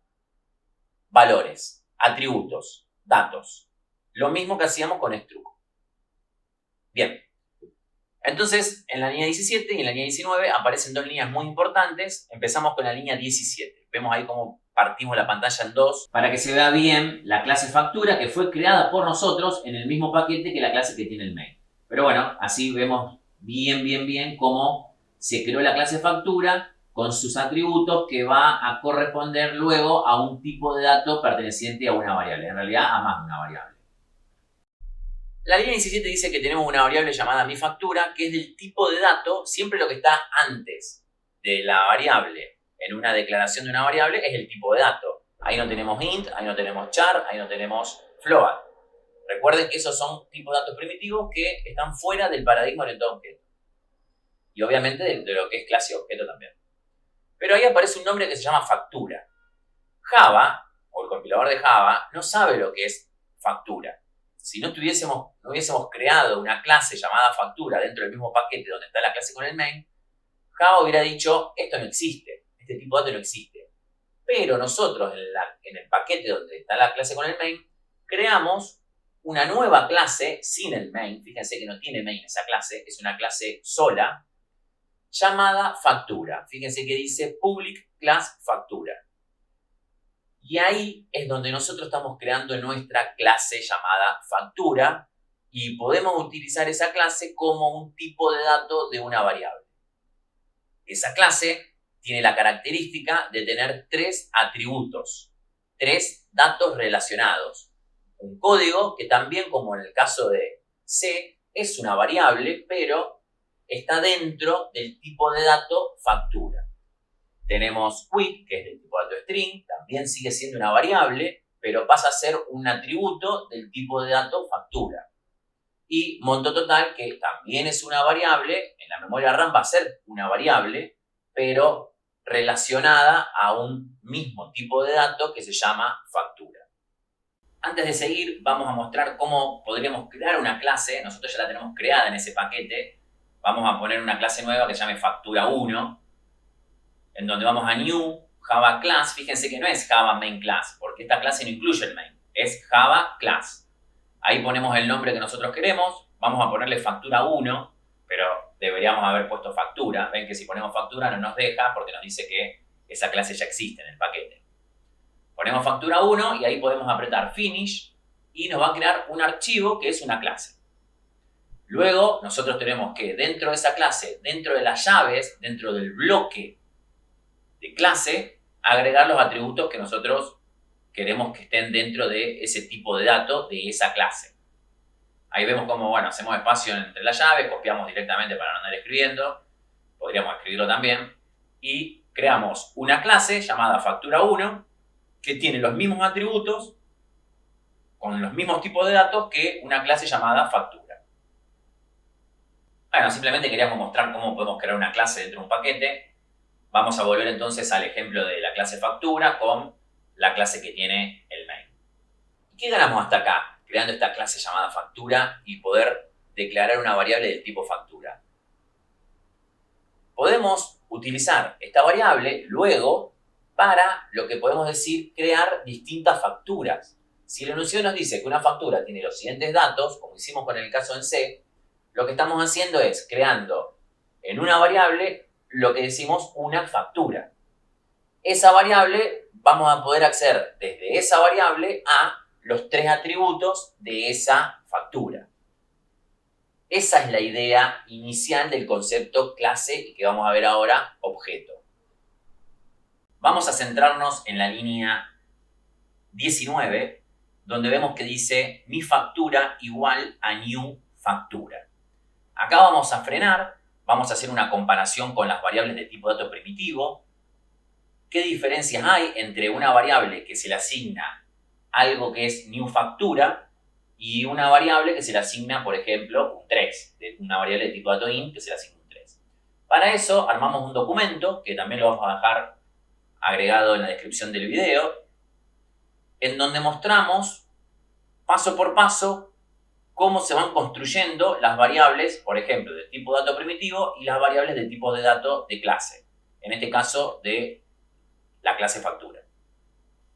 valores, atributos, datos. Lo mismo que hacíamos con struct. Bien. Entonces, en la línea 17 y en la línea 19 aparecen 2 líneas muy importantes. Empezamos con la línea 17. Vemos ahí cómo partimos la pantalla en 2 para que se vea bien la clase factura que fue creada por nosotros en el mismo paquete que la clase que tiene el main. Pero bueno, así vemos bien cómo se creó la clase factura con sus atributos que va a corresponder luego a un tipo de dato perteneciente a una variable, en realidad a más de una variable. La línea 17 dice que tenemos una variable llamada miFactura, que es del tipo de dato, siempre lo que está antes de la variable en una declaración de una variable es el tipo de dato. Ahí no tenemos int, ahí no tenemos char, ahí no tenemos float. Recuerden que esos son tipos de datos primitivos que están fuera del paradigma orientado a objeto. Y obviamente de lo que es clase y objeto también. Pero ahí aparece un nombre que se llama factura. Java, o el compilador de Java, no sabe lo que es factura. Si no hubiésemos creado una clase llamada factura dentro del mismo paquete donde está la clase con el main, Java hubiera dicho, esto no existe, este tipo de dato no existe. Pero nosotros en el paquete donde está la clase con el main, creamos una nueva clase sin el main, fíjense que no tiene main esa clase, es una clase sola, llamada factura. Fíjense que dice public class factura. Y ahí es donde nosotros estamos creando nuestra clase llamada factura y podemos utilizar esa clase como un tipo de dato de una variable. Esa clase tiene la característica de tener 3 atributos, 3 datos relacionados. Un código que también, como en el caso de C, es una variable, pero está dentro del tipo de dato factura. Tenemos quit, que es del tipo de dato string, también sigue siendo una variable, pero pasa a ser un atributo del tipo de dato factura. Y monto total, que también es una variable, en la memoria RAM va a ser una variable, pero relacionada a un mismo tipo de dato que se llama factura. Antes de seguir, vamos a mostrar cómo podríamos crear una clase. Nosotros ya la tenemos creada en ese paquete. Vamos a poner una clase nueva que se llame factura 1, en donde vamos a new Java class. Fíjense que no es Java main class, porque esta clase no incluye el main, es Java class. Ahí ponemos el nombre que nosotros queremos, vamos a ponerle factura 1, pero deberíamos haber puesto factura. Ven que si ponemos factura no nos deja porque nos dice que esa clase ya existe en el paquete. Ponemos factura 1 y ahí podemos apretar finish y nos va a crear un archivo que es una clase. Luego nosotros tenemos que dentro de esa clase, dentro de las llaves, dentro del bloque de clase, agregar los atributos que nosotros queremos que estén dentro de ese tipo de dato de esa clase. Ahí vemos cómo, bueno, hacemos espacio entre las llaves, copiamos directamente para no andar escribiendo, podríamos escribirlo también, y creamos una clase llamada factura 1 que tiene los mismos atributos con los mismos tipos de datos que una clase llamada factura. Bueno, simplemente queríamos mostrar cómo podemos crear una clase dentro de un paquete. Vamos a volver entonces al ejemplo de la clase factura con la clase que tiene el main. ¿Qué ganamos hasta acá creando esta clase llamada factura y poder declarar una variable del tipo factura? Podemos utilizar esta variable luego para lo que podemos decir crear distintas facturas. Si el enunciado nos dice que una factura tiene los siguientes datos, como hicimos con el caso en C, lo que estamos haciendo es creando en una variable lo que decimos una factura. Esa variable vamos a poder acceder desde esa variable a los 3 atributos de esa factura. Esa es la idea inicial del concepto clase y que vamos a ver ahora objeto. Vamos a centrarnos en la línea 19, donde vemos que dice mi factura igual a new factura. Acá vamos a frenar, vamos a hacer una comparación con las variables de tipo dato primitivo. ¿Qué diferencias hay entre una variable que se le asigna algo que es new factura y una variable que se le asigna, por ejemplo, un 3, una variable de tipo dato int que se le asigna un 3? Para eso armamos un documento, que también lo vamos a dejar agregado en la descripción del video, en donde mostramos paso por paso cómo se van construyendo las variables, por ejemplo, de tipo dato primitivo y las variables de tipo de dato de clase. En este caso, de la clase factura.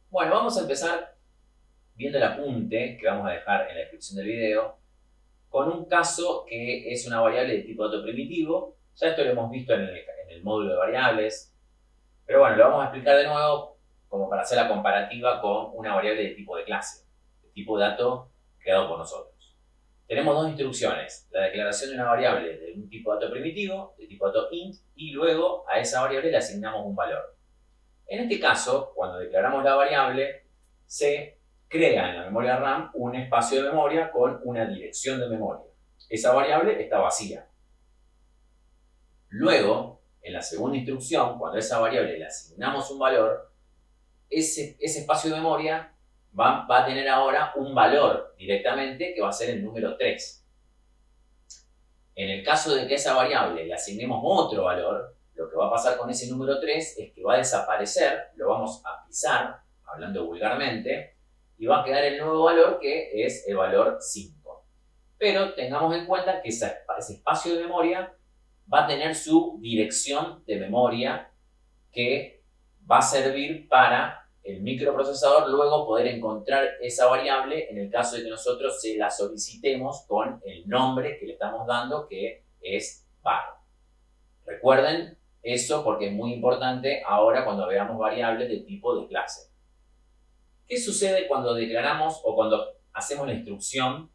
Bueno, vamos a empezar viendo el apunte que vamos a dejar en la descripción del video con un caso que es una variable de tipo dato primitivo. Ya esto lo hemos visto en el módulo de variables, pero bueno, lo vamos a explicar de nuevo como para hacer la comparativa con una variable de tipo de clase, de tipo dato creado por nosotros. tenemos dos instrucciones, la declaración de una variable de un tipo de dato primitivo, de tipo dato int, y luego a esa variable le asignamos un valor. En este caso, cuando declaramos la variable, se crea en la memoria RAM un espacio de memoria con una dirección de memoria. Esa variable está vacía. Luego, en la segunda instrucción, cuando a esa variable le asignamos un valor, ese espacio de memoria va a tener ahora un valor directamente que va a ser el número 3. En el caso de que a esa variable le asignemos otro valor, lo que va a pasar con ese número 3 es que va a desaparecer, lo vamos a pisar, hablando vulgarmente, y va a quedar el nuevo valor que es el valor 5. Pero tengamos en cuenta que ese espacio de memoria va a tener su dirección de memoria que va a servir para el microprocesador luego poder encontrar esa variable en el caso de que nosotros se la solicitemos con el nombre que le estamos dando, que es var. Recuerden eso porque es muy importante ahora cuando veamos variables de tipo de clase. ¿Qué sucede cuando declaramos o cuando hacemos la instrucción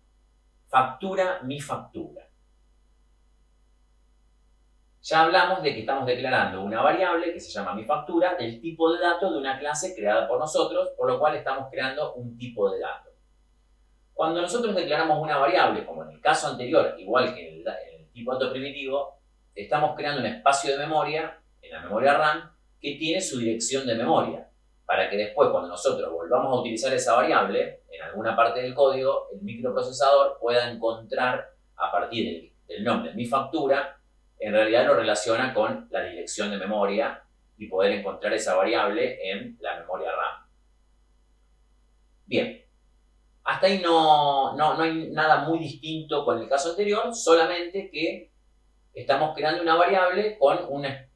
factura mi factura? Ya hablamos de que estamos declarando una variable que se llama mi factura del tipo de dato de una clase creada por nosotros, por lo cual estamos creando un tipo de dato. Cuando nosotros declaramos una variable, como en el caso anterior, igual que en el tipo de dato primitivo, estamos creando un espacio de memoria, en la memoria RAM, que tiene su dirección de memoria, para que después, cuando nosotros volvamos a utilizar esa variable, en alguna parte del código, el microprocesador pueda encontrar, a partir del nombre mi factura, en realidad lo relaciona con la dirección de memoria y poder encontrar esa variable en la memoria RAM. Bien, hasta ahí no hay nada muy distinto con el caso anterior, solamente que estamos creando una variable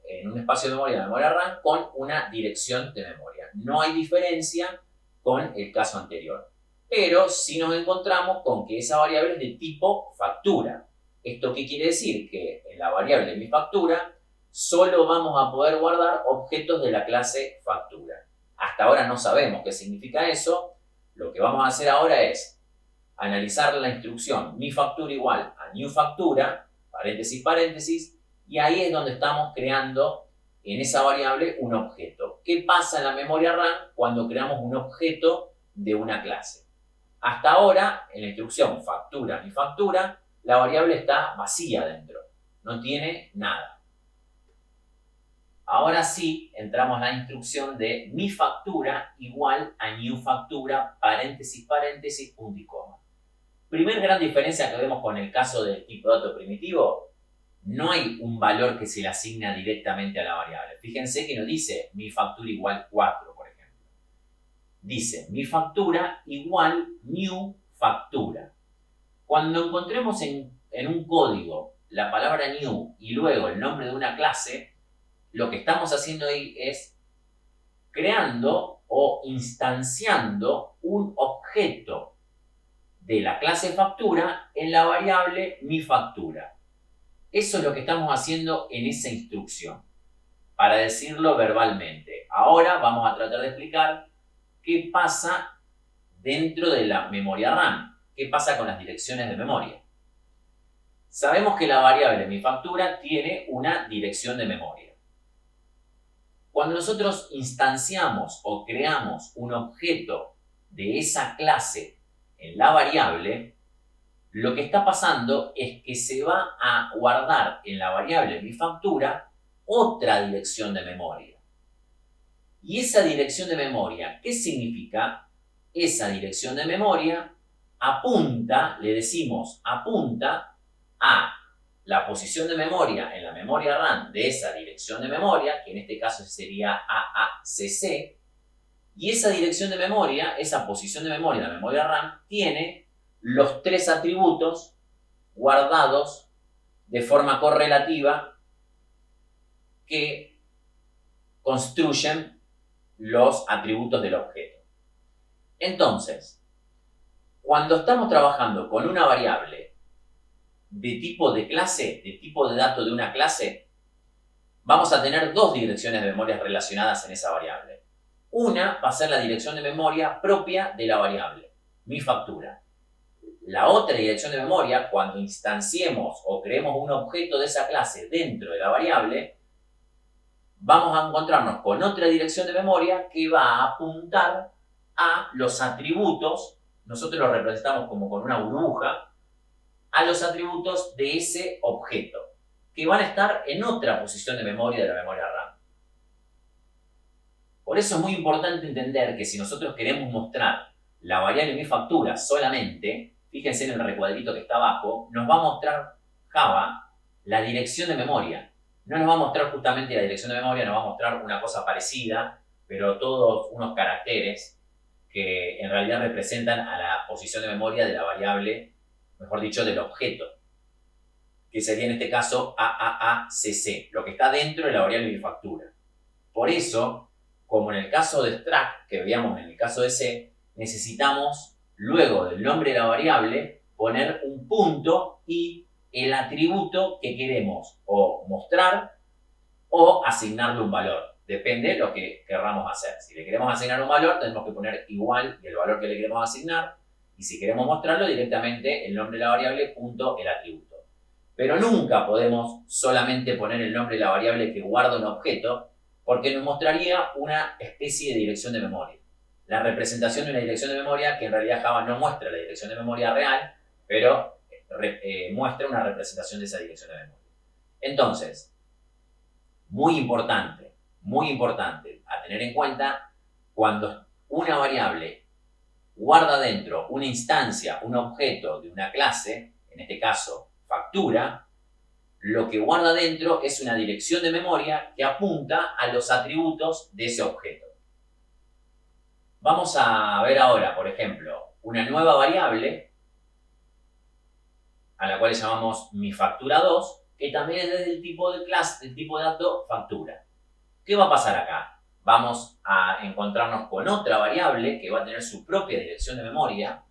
en un espacio de memoria, la memoria RAM, con una dirección de memoria. No hay diferencia con el caso anterior, pero sí nos encontramos con que esa variable es de tipo factura. ¿Esto qué quiere decir? Que en la variable mi factura solo vamos a poder guardar objetos de la clase factura. Hasta ahora no sabemos qué significa eso. Lo que vamos a hacer ahora es analizar la instrucción mi factura igual a new factura, paréntesis, paréntesis, y ahí es donde estamos creando en esa variable un objeto. ¿Qué pasa en la memoria RAM cuando creamos un objeto de una clase? Hasta ahora, en la instrucción factura mi factura, la variable está vacía dentro, no tiene nada. Ahora sí, entramos a la instrucción de mi factura igual a new factura, paréntesis, paréntesis, punto y coma. Primer gran diferencia que vemos con el caso del tipo de dato primitivo, no hay un valor que se le asigna directamente a la variable. Fíjense que no dice mi factura igual 4, por ejemplo. Dice mi factura igual new factura. Cuando encontremos en un código la palabra new y luego el nombre de una clase, lo que estamos haciendo ahí es creando o instanciando un objeto de la clase factura en la variable mi factura. Eso es lo que estamos haciendo en esa instrucción, para decirlo verbalmente. Ahora vamos a tratar de explicar qué pasa dentro de la memoria RAM, qué pasa con las direcciones de memoria. Sabemos que la variable mi factura tiene una dirección de memoria. Cuando nosotros instanciamos o creamos un objeto de esa clase en la variable, lo que está pasando es que se va a guardar en la variable mi factura otra dirección de memoria. Y esa dirección de memoria, ¿qué significa? Esa dirección de memoria apunta, le decimos apunta a la posición de memoria en la memoria RAM de esa dirección de memoria, que en este caso sería AACC, y esa dirección de memoria, esa posición de memoria en la memoria RAM, tiene los tres atributos guardados de forma correlativa que construyen los atributos del objeto. Entonces, cuando estamos trabajando con una variable de tipo de clase, de tipo de dato de una clase, vamos a tener dos direcciones de memoria relacionadas en esa variable. Una va a ser la dirección de memoria propia de la variable, mi factura. la otra dirección de memoria, cuando instanciemos o creemos un objeto de esa clase dentro de la variable, vamos a encontrarnos con otra dirección de memoria que va a apuntar a los atributos, nosotros los representamos como con una burbuja, a los atributos de ese objeto, que van a estar en otra posición de memoria de la memoria RAM. Por eso es muy importante entender que si nosotros queremos mostrar la variable mi factura solamente, fíjense en el recuadrito que está abajo, nos va a mostrar Java la dirección de memoria. No nos va a mostrar justamente la dirección de memoria, nos va a mostrar una cosa parecida, pero todos unos caracteres que en realidad representan a la posición de memoria de la variable, mejor dicho, del objeto, que sería en este caso AAACC, lo que está dentro de la variable mi factura. Por eso, como en el caso de struct, que veíamos en el caso de C, necesitamos, luego del nombre de la variable, poner un punto y el atributo que queremos o mostrar o asignarle un valor. Depende de lo que querramos hacer. Si le queremos asignar un valor, tenemos que poner igual del valor que le queremos asignar. Y si queremos mostrarlo, directamente el nombre de la variable punto el atributo. Pero nunca podemos solamente poner el nombre de la variable que guarda un objeto, porque nos mostraría una especie de dirección de memoria. La representación de una dirección de memoria que en realidad Java no muestra la dirección de memoria real, pero muestra una representación de esa dirección de memoria. Entonces, muy importante a tener en cuenta, cuando una variable guarda dentro una instancia, un objeto de una clase, en este caso factura, lo que guarda dentro es una dirección de memoria que apunta a los atributos de ese objeto. Vamos a ver ahora, por ejemplo, una nueva variable a la cual le llamamos mi factura 2, que también es del tipo de clase, del tipo de dato factura. ¿Qué va a pasar acá? Vamos a encontrarnos con otra variable que va a tener su propia dirección de memoria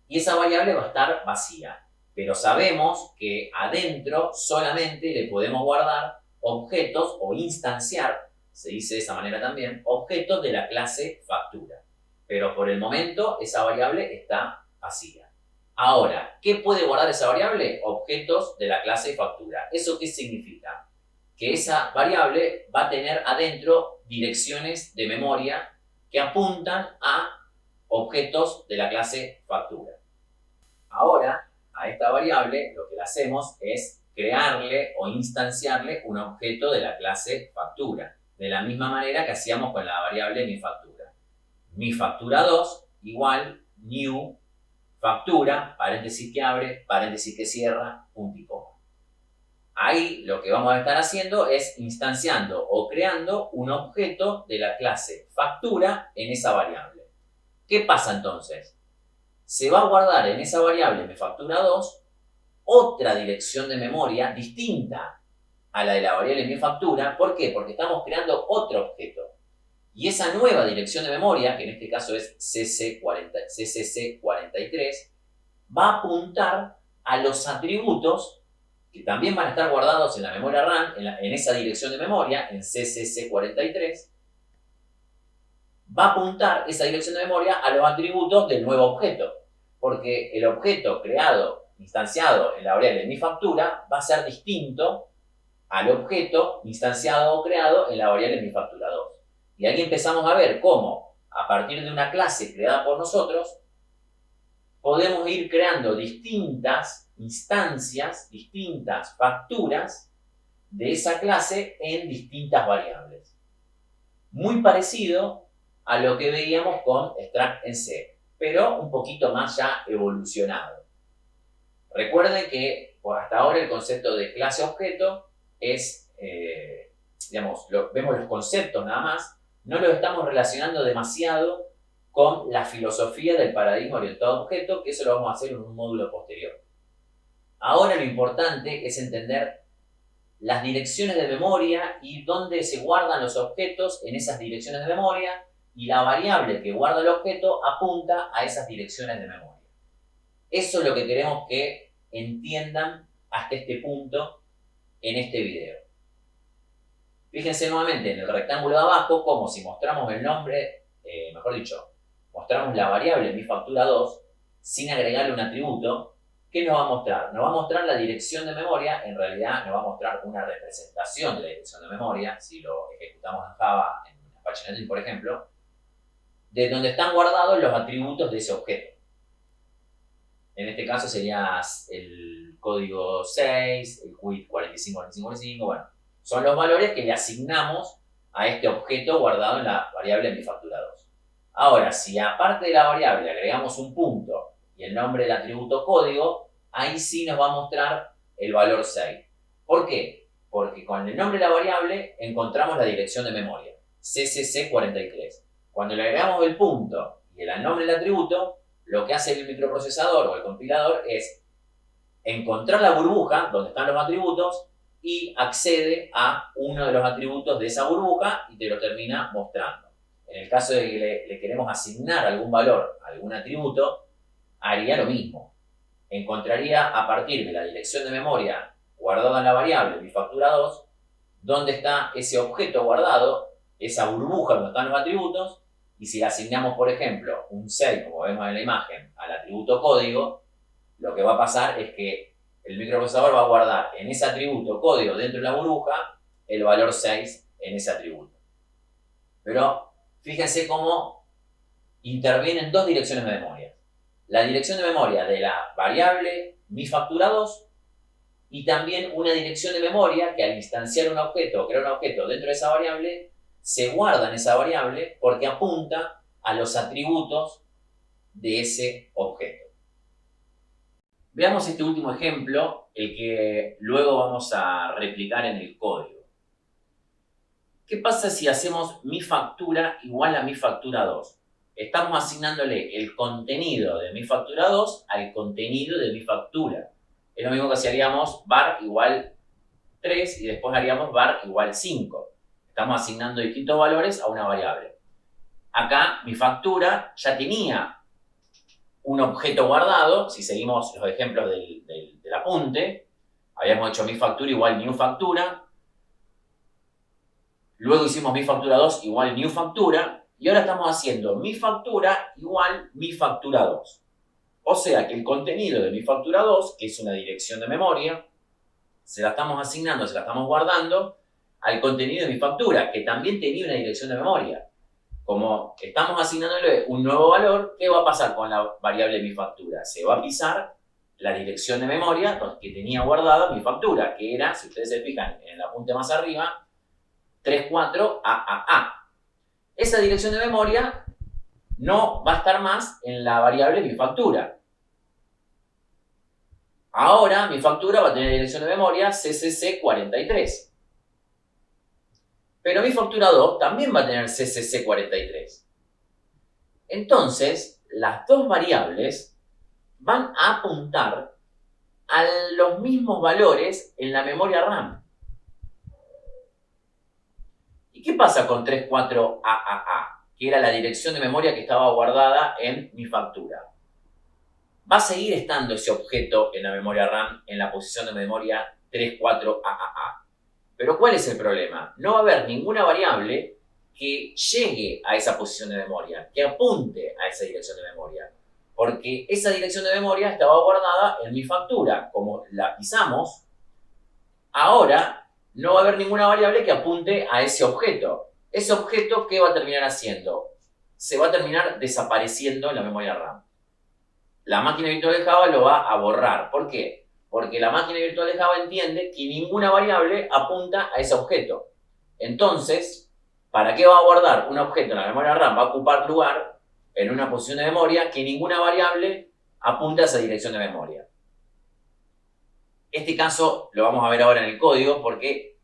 y esa variable va a estar vacía. Pero sabemos que adentro solamente le podemos guardar objetos o instanciar, se dice de esa manera también, objetos de la clase factura. Pero por el momento esa variable está vacía. Ahora, ¿qué puede guardar esa variable? Objetos de la clase factura. ¿Eso qué significa? Que esa variable va a tener adentro direcciones de memoria que apuntan a objetos de la clase factura. Ahora, a esta variable lo que le hacemos es crearle o instanciarle un objeto de la clase factura, de la misma manera que hacíamos con la variable mi factura. Mi factura 2 igual new factura, paréntesis que abre, paréntesis que cierra, punto y coma. Ahí lo que vamos a estar haciendo es instanciando o creando un objeto de la clase factura en esa variable. ¿Qué pasa entonces? Se va a guardar en esa variable mi factura 2 otra dirección de memoria distinta a la de la variable mi factura. ¿Por qué? Porque estamos creando otro objeto. Y esa nueva dirección de memoria, que en este caso es CCC43, va a apuntar a los atributos que también van a estar guardados en la memoria RAM, en esa dirección de memoria, en CCC43, va a apuntar esa dirección de memoria a los atributos del nuevo objeto. Porque el objeto creado, instanciado en la variable mi factura, va a ser distinto al objeto instanciado o creado en la variable mi factura 2. Y aquí empezamos a ver cómo, a partir de una clase creada por nosotros, podemos ir creando distintas instancias, distintas facturas de esa clase en distintas variables. Muy parecido a lo que veíamos con struct en C, pero un poquito más ya evolucionado. Recuerden que hasta ahora el concepto de clase-objeto es, vemos los conceptos nada más, no lo estamos relacionando demasiado con la filosofía del paradigma orientado a objeto, que eso lo vamos a hacer en un módulo posterior. Ahora lo importante es entender las direcciones de memoria y dónde se guardan los objetos en esas direcciones de memoria, y la variable que guarda el objeto apunta a esas direcciones de memoria. Eso es lo que queremos que entiendan hasta este punto en este video. Fíjense nuevamente en el rectángulo de abajo como si mostramos el nombre, mejor dicho, mostramos la variable mi factura 2, sin agregarle un atributo, ¿qué nos va a mostrar? Nos va a mostrar la dirección de memoria, en realidad nos va a mostrar una representación de la dirección de memoria, si lo ejecutamos en Java, en Apache Network, por ejemplo, de donde están guardados los atributos de ese objeto. En este caso sería el código 6, el quit 454545, bueno, son los valores que le asignamos a este objeto guardado en la variable MiFactura2. Ahora, si aparte de la variable agregamos un punto y el nombre del atributo código, ahí sí nos va a mostrar el valor 6. ¿Por qué? Porque con el nombre de la variable encontramos la dirección de memoria, CCC43. Cuando le agregamos el punto y el nombre del atributo, lo que hace el microprocesador o el compilador es encontrar la burbuja donde están los atributos y accede a uno de los atributos de esa burbuja y te lo termina mostrando. En el caso de que le queremos asignar algún valor a algún atributo, haría lo mismo. Encontraría a partir de la dirección de memoria guardada en la variable MiFactura2 dónde está ese objeto guardado, esa burbuja donde están los atributos, y si le asignamos, por ejemplo, un 6, como vemos en la imagen, al atributo código, lo que va a pasar es que el microprocesador va a guardar en ese atributo código dentro de la burbuja el valor 6 en ese atributo. Pero fíjense cómo intervienen dos direcciones de memoria. La dirección de memoria de la variable MiFactura2 y también una dirección de memoria que al instanciar un objeto o crear un objeto dentro de esa variable se guarda en esa variable porque apunta a los atributos de ese objeto. Veamos este último ejemplo, el que luego vamos a replicar en el código. ¿Qué pasa si hacemos MiFactura igual a MiFactura2? Estamos asignándole el contenido de MiFactura2 al contenido de MiFactura. Es lo mismo que si haríamos var igual 3 y después haríamos var igual 5. Estamos asignando distintos valores a una variable. Acá MiFactura ya tenía un objeto guardado, si seguimos los ejemplos del apunte, habíamos hecho MiFactura igual NewFactura, luego hicimos MiFactura2 igual NewFactura, y ahora estamos haciendo MiFactura igual MiFactura2. O sea que el contenido de MiFactura2, que es una dirección de memoria, se la estamos asignando, se la estamos guardando al contenido de MiFactura, que también tenía una dirección de memoria. Como estamos asignándole un nuevo valor, ¿qué va a pasar con la variable MiFactura? Se va a pisar la dirección de memoria que tenía guardada MiFactura, que era, si ustedes se fijan en el apunte más arriba, 34AAA. Esa dirección de memoria no va a estar más en la variable MiFactura. Ahora MiFactura va a tener dirección de memoria CCC43. Pero MiFactura2 también va a tener CCC43. Entonces, las dos variables van a apuntar a los mismos valores en la memoria RAM. ¿Y qué pasa con 34AAA? Que era la dirección de memoria que estaba guardada en MiFactura. Va a seguir estando ese objeto en la memoria RAM en la posición de memoria 34AAA. Pero ¿cuál es el problema? No va a haber ninguna variable que llegue a esa posición de memoria, que apunte a esa dirección de memoria. Porque esa dirección de memoria estaba guardada en MiFactura. Como la pisamos, ahora no va a haber ninguna variable que apunte a ese objeto. Ese objeto, ¿qué va a terminar haciendo? Se va a terminar desapareciendo en la memoria RAM. La máquina virtual de Java lo va a borrar. ¿Por qué? Porque la máquina virtual de Java entiende que ninguna variable apunta a ese objeto. Entonces, ¿para qué va a guardar un objeto en la memoria RAM? Va a ocupar lugar en una posición de memoria que ninguna variable apunta a esa dirección de memoria. Este caso lo vamos a ver ahora en el código porque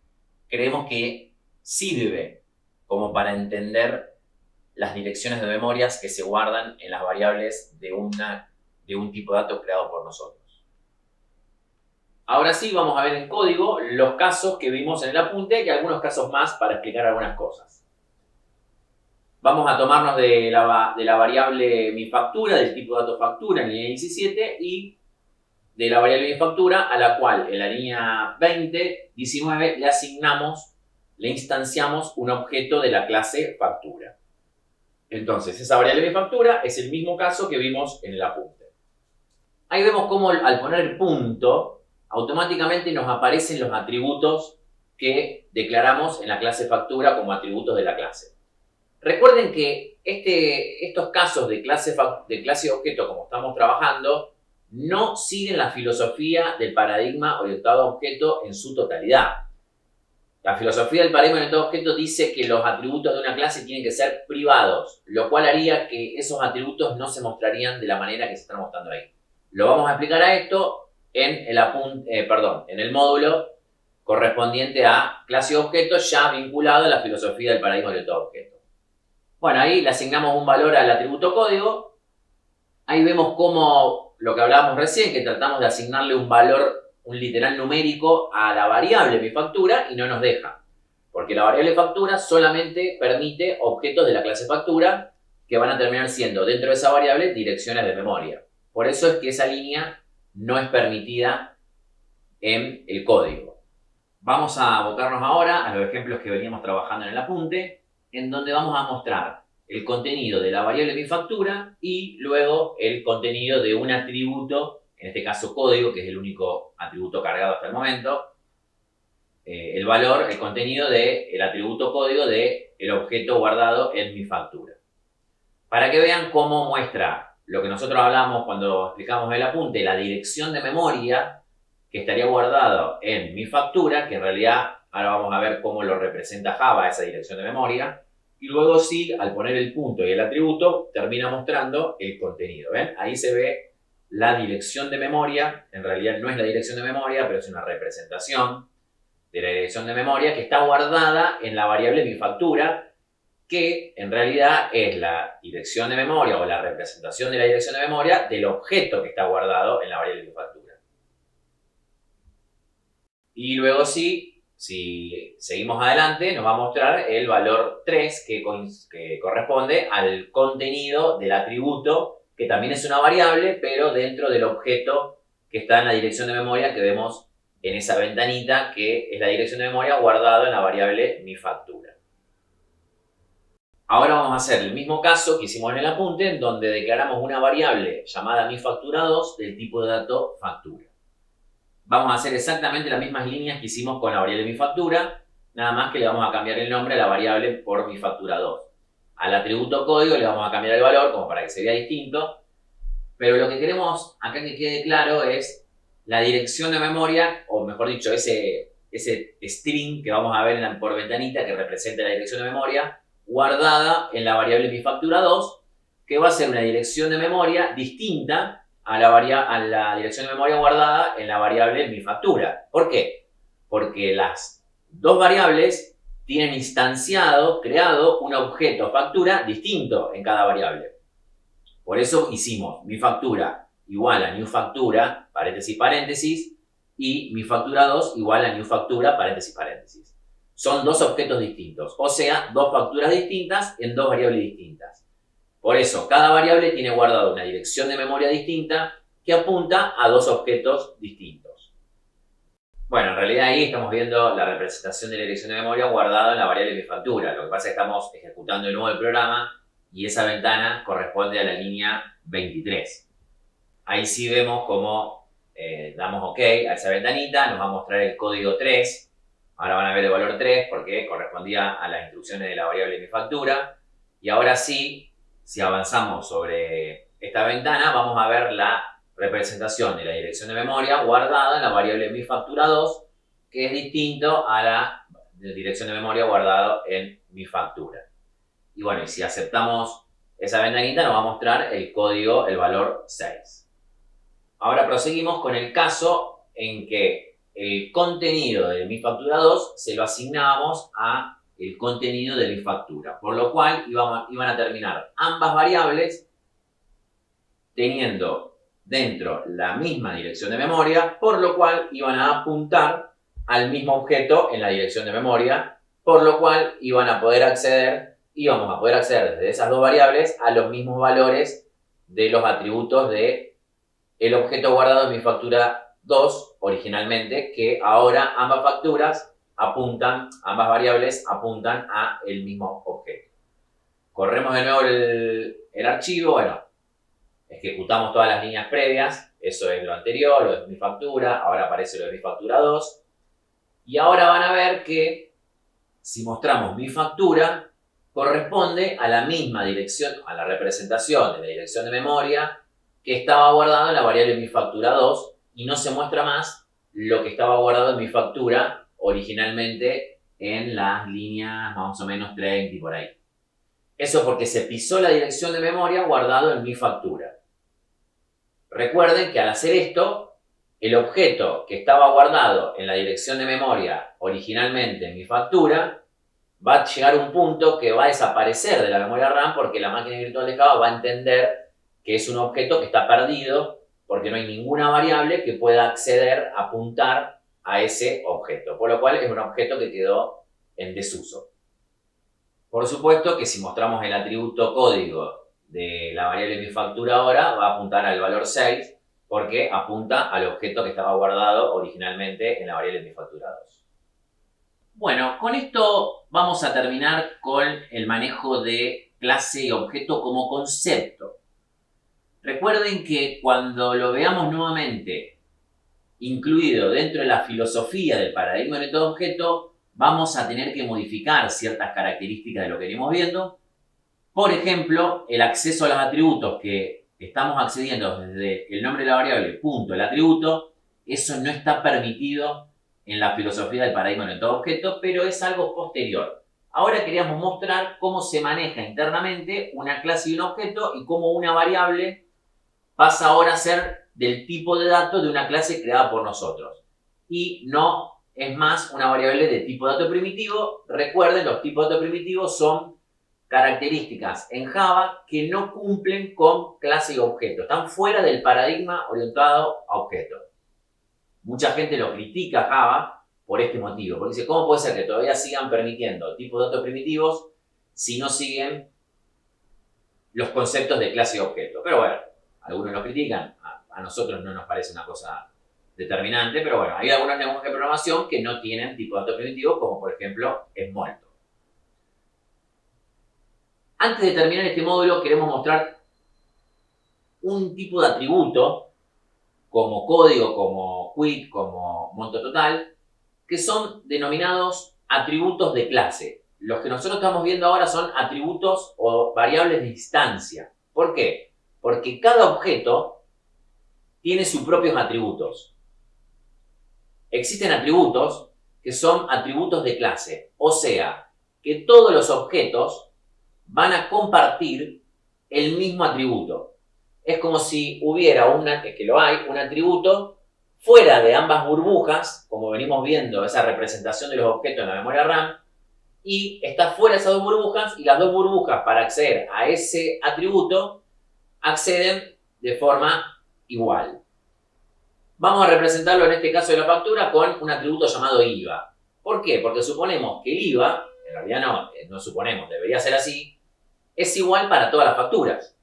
creemos que sirve como para entender las direcciones de memorias que se guardan en las variables de un tipo de datos creado por nosotros. Ahora sí, vamos a ver en código los casos que vimos en el apunte y algunos casos más para explicar algunas cosas. Vamos a tomarnos de la variable MiFactura, del tipo dato factura en línea 17 y de la variable MiFactura a la cual en la línea 20, 19 le instanciamos un objeto de la clase factura. Entonces, esa variable MiFactura es el mismo caso que vimos en el apunte. Ahí vemos cómo al poner el punto, automáticamente nos aparecen los atributos que declaramos en la clase factura como atributos de la clase. Recuerden que estos casos de clase objeto, como estamos trabajando, no siguen la filosofía del paradigma orientado a objeto en su totalidad. La filosofía del paradigma orientado a objeto dice que los atributos de una clase tienen que ser privados, lo cual haría que esos atributos no se mostrarían de la manera que se están mostrando ahí. Lo vamos a explicar a esto en el módulo correspondiente a clase objeto, ya vinculado a la filosofía del paradigma orientado a objeto. Bueno, ahí le asignamos un valor al atributo código. Ahí vemos cómo lo que hablábamos recién, que tratamos de asignarle un valor, un literal numérico a la variable mi factura y no nos deja. Porque la variable factura solamente permite objetos de la clase factura que van a terminar siendo dentro de esa variable direcciones de memoria. Por eso es que esa línea no es permitida en el código. Vamos a abocarnos ahora a los ejemplos que veníamos trabajando en el apunte, en donde vamos a mostrar el contenido de la variable mi factura y luego el contenido de un atributo, en este caso código, que es el único atributo cargado hasta el momento, el valor, el contenido del atributo código del objeto guardado en mi factura. Para que vean cómo muestra lo que nosotros hablamos cuando explicamos el apunte, la dirección de memoria que estaría guardado en mi factura, que en realidad ahora vamos a ver cómo lo representa Java, esa dirección de memoria, y luego sí, al poner el punto y el atributo, termina mostrando el contenido. ¿Ven? Ahí se ve la dirección de memoria, en realidad no es la dirección de memoria, pero es una representación de la dirección de memoria que está guardada en la variable mi factura, que en realidad es la dirección de memoria o la representación de la dirección de memoria del objeto que está guardado en la variable mi factura. Y luego sí, si seguimos adelante, nos va a mostrar el valor 3 que corresponde al contenido del atributo, que también es una variable, pero dentro del objeto que está en la dirección de memoria que vemos en esa ventanita, que es la dirección de memoria guardado en la variable mi factura. Ahora vamos a hacer el mismo caso que hicimos en el apunte, en donde declaramos una variable llamada mi factura 2 del tipo de dato factura. Vamos a hacer exactamente las mismas líneas que hicimos con la variable mi factura, nada más que le vamos a cambiar el nombre a la variable por mi factura 2. Al atributo código le vamos a cambiar el valor como para que se vea distinto, pero lo que queremos acá que quede claro es la dirección de memoria, o mejor dicho, ese string que vamos a ver por ventanita que representa la dirección de memoria, guardada en la variable mi factura 2, que va a ser una dirección de memoria distinta a la dirección de memoria guardada en la variable mi factura. ¿Por qué? Porque las dos variables tienen instanciado, creado un objeto factura distinto en cada variable. Por eso hicimos mi factura igual a new factura, paréntesis, paréntesis, y mi factura 2 igual a new factura, paréntesis, paréntesis. Son dos objetos distintos, o sea, dos facturas distintas en dos variables distintas. Por eso, cada variable tiene guardada una dirección de memoria distinta que apunta a dos objetos distintos. Bueno, en realidad ahí estamos viendo la representación de la dirección de memoria guardada en la variable mi factura. Lo que pasa es que estamos ejecutando de nuevo el programa y esa ventana corresponde a la línea 23. Ahí sí vemos cómo damos OK a esa ventanita, nos va a mostrar el código 3. Ahora van a ver el valor 3 porque correspondía a las instrucciones de la variable mi factura. Y ahora sí, si avanzamos sobre esta ventana, vamos a ver la representación de la dirección de memoria guardada en la variable mi factura 2, que es distinto a la dirección de memoria guardada en mi factura. Y bueno, y si aceptamos esa ventanita, nos va a mostrar el código, el valor 6. Ahora proseguimos con el caso en que el contenido de mi factura 2 se lo asignábamos a el contenido de mi factura, por lo cual iban a terminar ambas variables teniendo dentro la misma dirección de memoria, por lo cual iban a apuntar al mismo objeto en la dirección de memoria, por lo cual íbamos a poder acceder desde esas dos variables a los mismos valores de los atributos de el objeto guardado en mi factura 2 originalmente, que ahora ambas variables apuntan a el mismo objeto. Corremos de nuevo el archivo, bueno, ejecutamos todas las líneas previas, Eso es lo anterior, lo de mi factura, ahora aparece lo de mi factura 2. Y ahora van a ver que si mostramos mi factura, corresponde a la misma dirección, a la representación de la dirección de memoria que estaba guardado en la variable mi factura 2 y no se muestra más lo que estaba guardado en mi factura originalmente en las líneas más o menos 30 y por ahí. Eso porque se pisó la dirección de memoria guardado en mi factura. Recuerden que al hacer esto, el objeto que estaba guardado en la dirección de memoria originalmente en mi factura va a llegar a un punto que va a desaparecer de la memoria RAM porque la máquina virtual de Java va a entender que es un objeto que está perdido porque no hay ninguna variable que pueda acceder, apuntar a ese objeto, por lo cual es un objeto que quedó en desuso. Por supuesto que si mostramos el atributo código de la variable mi factura ahora, va a apuntar al valor 6 porque apunta al objeto que estaba guardado originalmente en la variable mi factura 2. Bueno, con esto vamos a terminar con el manejo de clase y objeto como concepto. Recuerden que cuando lo veamos nuevamente incluido dentro de la filosofía del paradigma orientado-objeto, vamos a tener que modificar ciertas características de lo que venimos viendo. Por ejemplo, el acceso a los atributos que estamos accediendo desde el nombre de la variable, punto, el atributo, eso no está permitido en la filosofía del paradigma orientado-objeto, pero es algo posterior. Ahora queríamos mostrar cómo se maneja internamente una clase y un objeto y cómo una variable pasa ahora a ser del tipo de dato de una clase creada por nosotros. Y no es más una variable de tipo dato primitivo. Recuerden, los tipos de dato primitivos son características en Java que no cumplen con clase y objeto. Están fuera del paradigma orientado a objeto. Mucha gente lo critica a Java por este motivo. Porque dice, ¿cómo puede ser que todavía sigan permitiendo tipos de datos primitivos si no siguen los conceptos de clase y objeto? Pero bueno, algunos lo critican, a nosotros no nos parece una cosa determinante, pero bueno, hay algunos lenguajes de programación que no tienen tipo de dato primitivo, como por ejemplo Smalltalk. Antes de terminar este módulo, queremos mostrar un tipo de atributo, como código, como quick, como monto total, que son denominados atributos de clase. Los que nosotros estamos viendo ahora son atributos o variables de instancia. ¿Por qué? Porque cada objeto tiene sus propios atributos. Existen atributos que son atributos de clase, o sea, que todos los objetos van a compartir el mismo atributo. Es como si hubiera, que lo hay, un atributo fuera de ambas burbujas, como venimos viendo esa representación de los objetos en la memoria RAM, y está fuera de esas dos burbujas, y las dos burbujas para acceder a ese atributo acceden de forma igual. Vamos a representarlo en este caso de la factura con un atributo llamado IVA. ¿Por qué? Porque suponemos que el IVA, en realidad no suponemos, debería ser así, es igual para todas las facturas.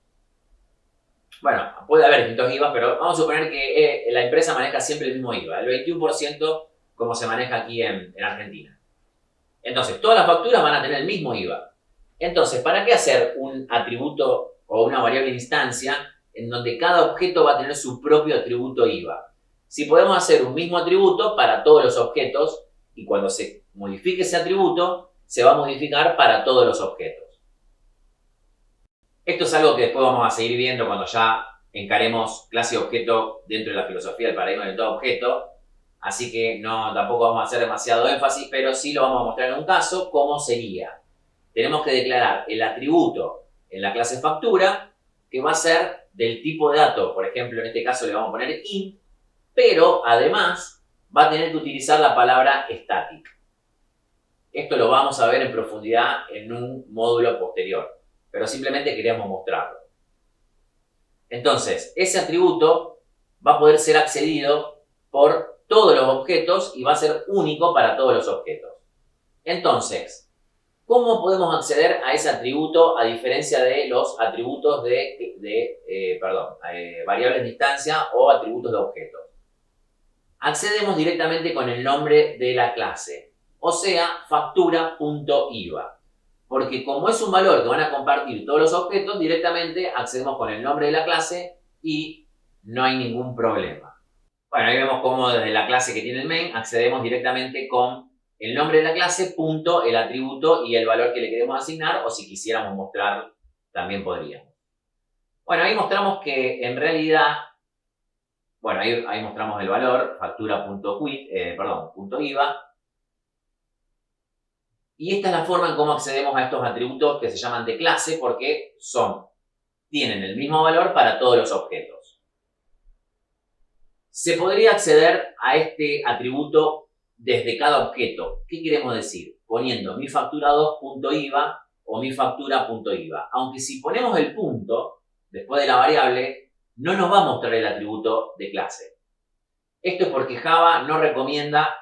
Bueno, puede haber distintos IVA, pero vamos a suponer que la empresa maneja siempre el mismo IVA, el 21% como se maneja aquí en Argentina. Entonces, todas las facturas van a tener el mismo IVA. Entonces, ¿para qué hacer un atributo o una variable de instancia en donde cada objeto va a tener su propio atributo IVA? Si podemos hacer un mismo atributo para todos los objetos y cuando se modifique ese atributo, se va a modificar para todos los objetos. Esto es algo que después vamos a seguir viendo cuando ya encaremos clase y objeto dentro de la filosofía del paradigma de todo objeto. Así que tampoco vamos a hacer demasiado énfasis, pero sí lo vamos a mostrar en un caso cómo sería. Tenemos que declarar el atributo en la clase factura que va a ser del tipo de dato. Por ejemplo, en este caso le vamos a poner int, pero además va a tener que utilizar la palabra static. Esto lo vamos a ver en profundidad en un módulo posterior, pero simplemente queríamos mostrarlo. Entonces, ese atributo va a poder ser accedido por todos los objetos y va a ser único para todos los objetos. Entonces, ¿cómo podemos acceder a ese atributo a diferencia de los atributos de variables de instancia o atributos de objetos? Accedemos directamente con el nombre de la clase, o sea, factura.iva. Porque como es un valor que van a compartir todos los objetos, directamente accedemos con el nombre de la clase y no hay ningún problema. Bueno, ahí vemos cómo desde la clase que tiene el main accedemos directamente con el nombre de la clase, punto, el atributo y el valor que le queremos asignar, o si quisiéramos mostrar, también podríamos. Bueno, ahí mostramos que en realidad, bueno, ahí mostramos el valor, punto IVA. Y esta es la forma en cómo accedemos a estos atributos que se llaman de clase, porque tienen el mismo valor para todos los objetos. Se podría acceder a este atributo desde cada objeto. ¿Qué queremos decir? Poniendo mi factura2.IVA o mi factura.IVA. Aunque si ponemos el punto después de la variable, no nos va a mostrar el atributo de clase. Esto es porque Java no recomienda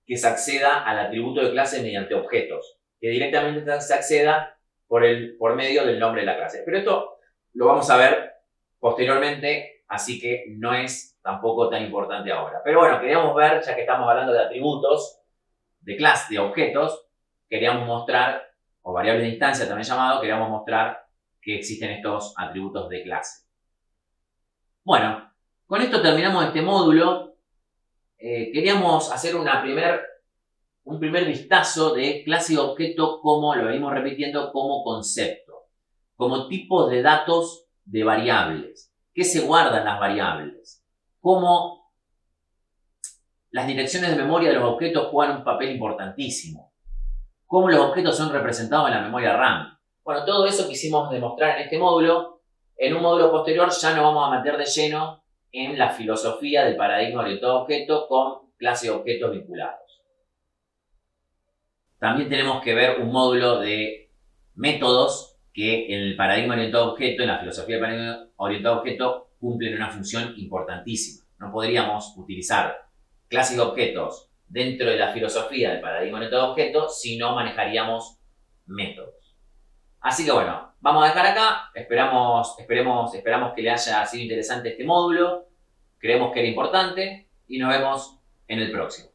que se acceda al atributo de clase mediante objetos, que directamente se acceda por medio del nombre de la clase. Pero esto lo vamos a ver posteriormente, así que no es tampoco tan importante ahora. Pero bueno, queríamos ver, ya que estamos hablando de atributos, de clase, de objetos, queríamos mostrar, o variables de instancia también llamado, queríamos mostrar que existen estos atributos de clase. Bueno, con esto terminamos este módulo. Queríamos hacer un primer vistazo de clase y objeto, como lo venimos repitiendo, como concepto, como tipos de datos de variables. ¿Qué se guardan las variables? Cómo las direcciones de memoria de los objetos juegan un papel importantísimo. Cómo los objetos son representados en la memoria RAM. Bueno, todo eso quisimos demostrar en este módulo. En un módulo posterior ya nos vamos a meter de lleno en la filosofía del paradigma orientado a objeto con clase y objetos vinculados. También tenemos que ver un módulo de métodos que en el paradigma orientado a objeto, en la filosofía del paradigma orientado a objeto, cumplen una función importantísima. No podríamos utilizar clases y objetos dentro de la filosofía del paradigma orientado a objeto si no manejaríamos métodos. Así que bueno, vamos a dejar acá. Esperamos que le haya sido interesante este módulo. Creemos que era importante y nos vemos en el próximo.